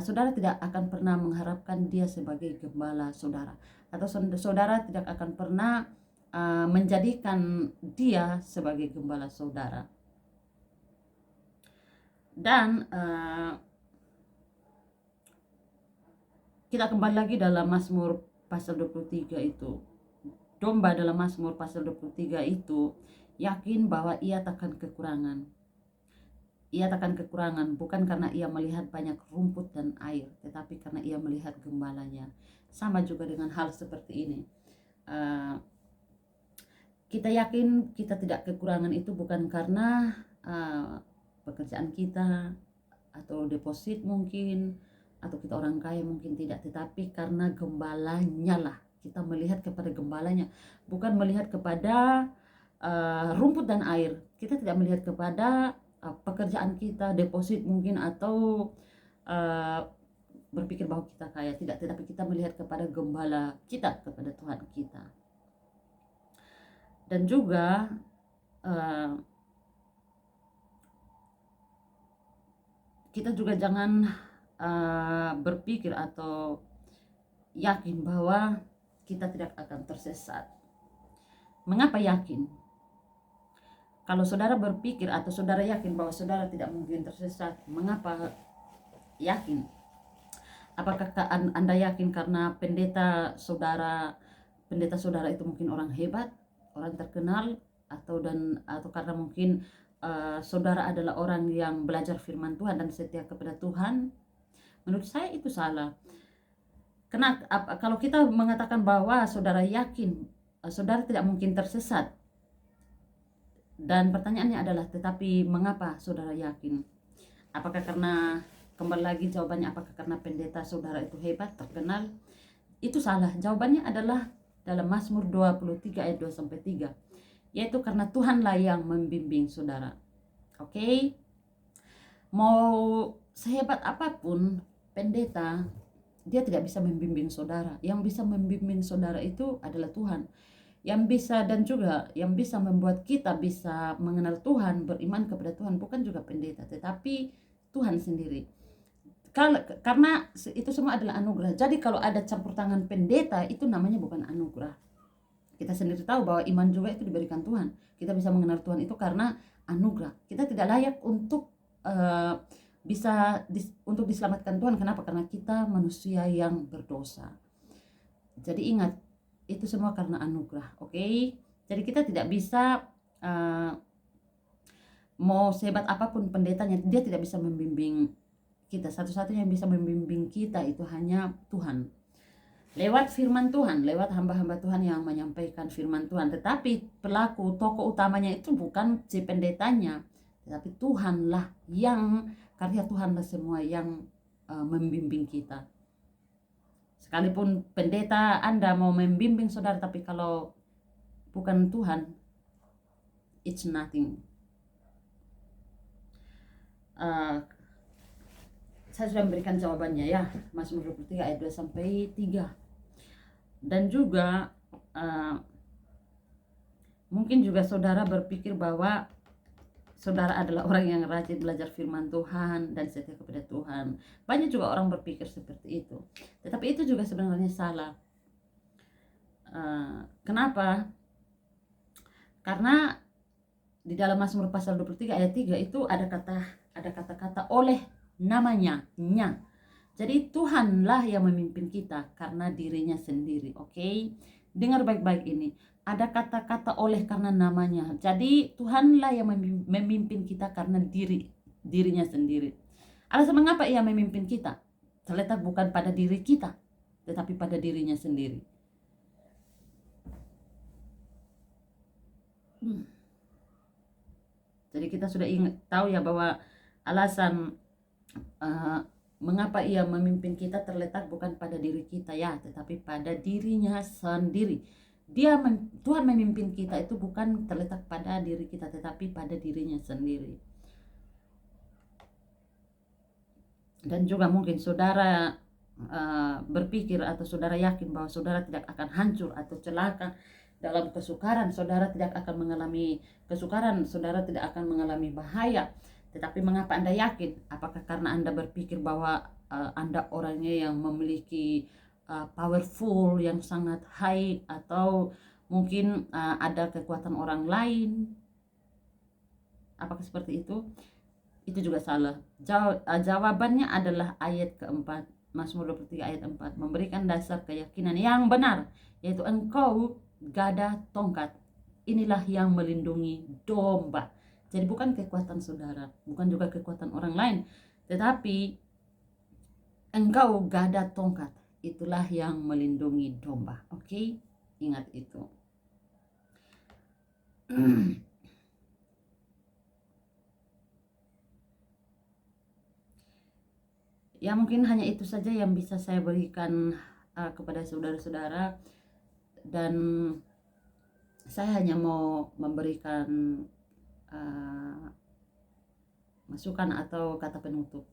saudara tidak akan pernah mengharapkan Dia sebagai gembala saudara, atau saudara tidak akan pernah menjadikan Dia sebagai gembala saudara. Dan kita kembali lagi dalam Mazmur pasal 23 itu. Domba dalam Mazmur pasal 23 itu yakin bahwa ia takkan kekurangan. Ia takkan kekurangan bukan karena ia melihat banyak rumput dan air, tetapi karena ia melihat gembalanya. Sama juga dengan hal seperti ini. Kita yakin kita tidak kekurangan itu bukan karena pekerjaan kita atau deposit mungkin, atau kita orang kaya mungkin tidak, tetapi karena gembalanya lah. Kita melihat kepada gembalanya, bukan melihat kepada rumput dan air. Kita tidak melihat kepada pekerjaan kita, deposit mungkin, atau berpikir bahwa kita kaya, tidak, tetapi kita melihat kepada gembala kita, kepada Tuhan kita. Dan juga kita juga jangan berpikir atau yakin bahwa kita tidak akan tersesat. Mengapa yakin? Kalau saudara berpikir atau saudara yakin bahwa saudara tidak mungkin tersesat, mengapa yakin? Apakah Anda yakin karena pendeta saudara itu mungkin orang hebat, orang terkenal, atau karena mungkin saudara adalah orang yang belajar firman Tuhan dan setia kepada Tuhan? Menurut saya itu salah. Kalau kita mengatakan bahwa saudara yakin saudara tidak mungkin tersesat, dan pertanyaannya adalah, tetapi mengapa saudara yakin? Apakah karena, kembali lagi jawabannya, apakah karena pendeta saudara itu hebat, terkenal? Itu salah. Jawabannya adalah dalam Mazmur 23 ayat 2-3, yaitu karena Tuhanlah yang membimbing saudara. Oke? Mau sehebat apapun pendeta, dia tidak bisa membimbing saudara. Yang bisa membimbing saudara itu adalah Tuhan. Yang bisa dan juga yang bisa membuat kita bisa mengenal Tuhan, beriman kepada Tuhan, bukan juga pendeta, tetapi Tuhan sendiri. Karena itu semua adalah anugerah. Jadi kalau ada campur tangan pendeta, itu namanya bukan anugerah. Kita sendiri tahu bahwa iman juga itu diberikan Tuhan. Kita bisa mengenal Tuhan itu karena anugerah. Kita tidak layak untuk untuk diselamatkan Tuhan. Kenapa? Karena kita manusia yang berdosa. Jadi ingat, itu semua karena anugerah. Oke? Jadi kita tidak bisa mau sehebat apapun pendetanya, dia tidak bisa membimbing kita. Satu-satunya yang bisa membimbing kita itu hanya Tuhan, lewat firman Tuhan, lewat hamba-hamba Tuhan yang menyampaikan firman Tuhan. Tetapi pelaku, tokoh utamanya itu bukan si pendetanya, tetapi Tuhanlah, yang karya Tuhanlah semua yang membimbing kita. Sekalipun pendeta Anda mau membimbing saudara, tapi kalau bukan Tuhan, it's nothing. Saya sudah memberikan jawabannya ya, Mazmur 23 ayat 2-3. Dan juga mungkin juga saudara berpikir bahwa saudara adalah orang yang rajin belajar firman Tuhan dan setia kepada Tuhan. Banyak juga orang berpikir seperti itu. Tetapi itu juga sebenarnya salah. Kenapa? Karena di dalam Mazmur pasal 23 ayat 3 itu ada kata-kata oleh namanya, nya. Jadi Tuhanlah yang memimpin kita karena dirinya sendiri. Oke? Dengar baik-baik ini. Ada kata-kata oleh karena namanya. Jadi Tuhanlah yang memimpin kita karena dirinya sendiri. Alasan mengapa ia memimpin kita terletak bukan pada diri kita, tetapi pada dirinya sendiri. Jadi kita sudah tahu ya bahwa alasan mengapa ia memimpin kita terletak bukan pada diri kita ya, tetapi pada dirinya sendiri. Tuhan memimpin kita itu bukan terletak pada diri kita, tetapi pada dirinya sendiri. Dan juga mungkin saudara berpikir atau saudara yakin bahwa saudara tidak akan hancur atau celaka dalam kesukaran, saudara tidak akan mengalami kesukaran, saudara tidak akan mengalami bahaya. Tetapi mengapa Anda yakin? Apakah karena Anda berpikir bahwa Anda orangnya yang memiliki powerful, yang sangat high, atau mungkin ada kekuatan orang lain? Apakah seperti itu? Itu juga salah. Jawabannya adalah ayat keempat, Mazmur 23 ayat 4, memberikan dasar keyakinan yang benar, yaitu engkau gada tongkat, inilah yang melindungi domba. Jadi bukan kekuatan saudara, bukan juga kekuatan orang lain, tetapi engkau gada tongkat, itulah yang melindungi domba. Oke? Ingat itu. Ya mungkin hanya itu saja yang bisa saya berikan kepada saudara-saudara, dan saya hanya mau memberikan masukan atau kata penutup.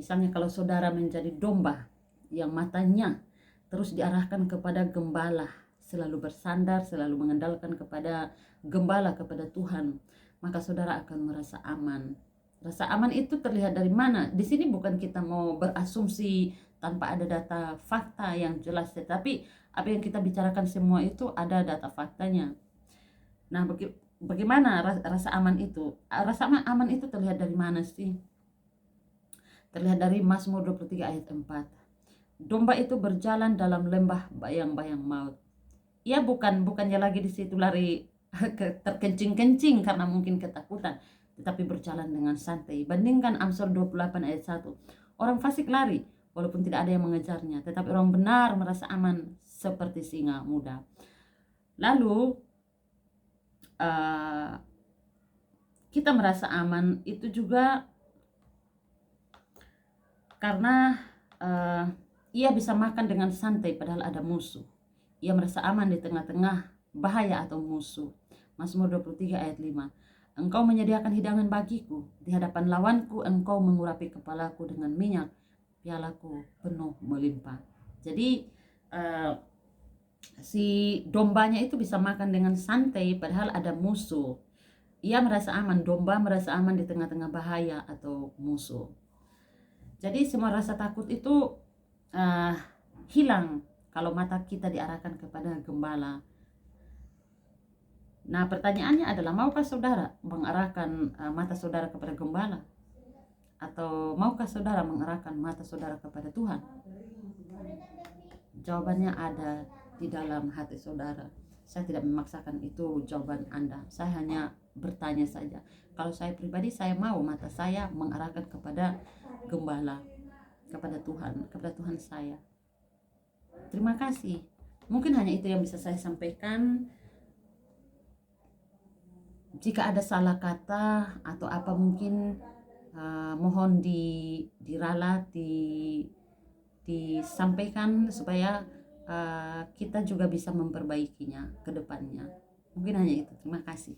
Misalnya kalau saudara menjadi domba yang matanya terus diarahkan kepada gembala, selalu bersandar, selalu mengandalkan kepada gembala, kepada Tuhan, maka saudara akan merasa aman. Rasa aman itu terlihat dari mana? Di sini bukan kita mau berasumsi tanpa ada data fakta yang jelas, tetapi apa yang kita bicarakan semua itu ada data faktanya. Nah, bagaimana rasa aman itu? Rasa aman itu terlihat dari mana sih? Terlihat dari Mazmur 23 ayat 4. Domba itu berjalan dalam lembah bayang-bayang maut. Ia bukannya lagi di situ lari terkencing-kencing karena mungkin ketakutan, tetapi berjalan dengan santai. Bandingkan Amsal 28 ayat 1. Orang fasik lari walaupun tidak ada yang mengejarnya, tetapi orang benar merasa aman seperti singa muda. Lalu kita merasa aman itu juga karena ia bisa makan dengan santai padahal ada musuh. Ia merasa aman di tengah-tengah bahaya atau musuh. Mazmur 23 ayat 5. Engkau menyediakan hidangan bagiku, di hadapan lawanku engkau mengurapi kepalaku dengan minyak, pialaku penuh melimpah. Jadi si dombanya itu bisa makan dengan santai padahal ada musuh. Ia merasa aman, domba merasa aman di tengah-tengah bahaya atau musuh. Jadi semua rasa takut itu hilang kalau mata kita diarahkan kepada gembala. Nah, pertanyaannya adalah, maukah saudara mengarahkan mata saudara kepada gembala? Atau maukah saudara mengarahkan mata saudara kepada Tuhan? Jawabannya ada di dalam hati saudara. Saya tidak memaksakan itu jawaban Anda. Saya hanya bertanya saja. Kalau saya pribadi, saya mau mata saya mengarahkan kepada gembala, kepada Tuhan saya. Terima kasih. Mungkin hanya itu yang bisa saya sampaikan. Jika ada salah kata atau apa mungkin mohon diralat, disampaikan supaya kita juga bisa memperbaikinya ke depannya. Mungkin hanya itu. Terima kasih.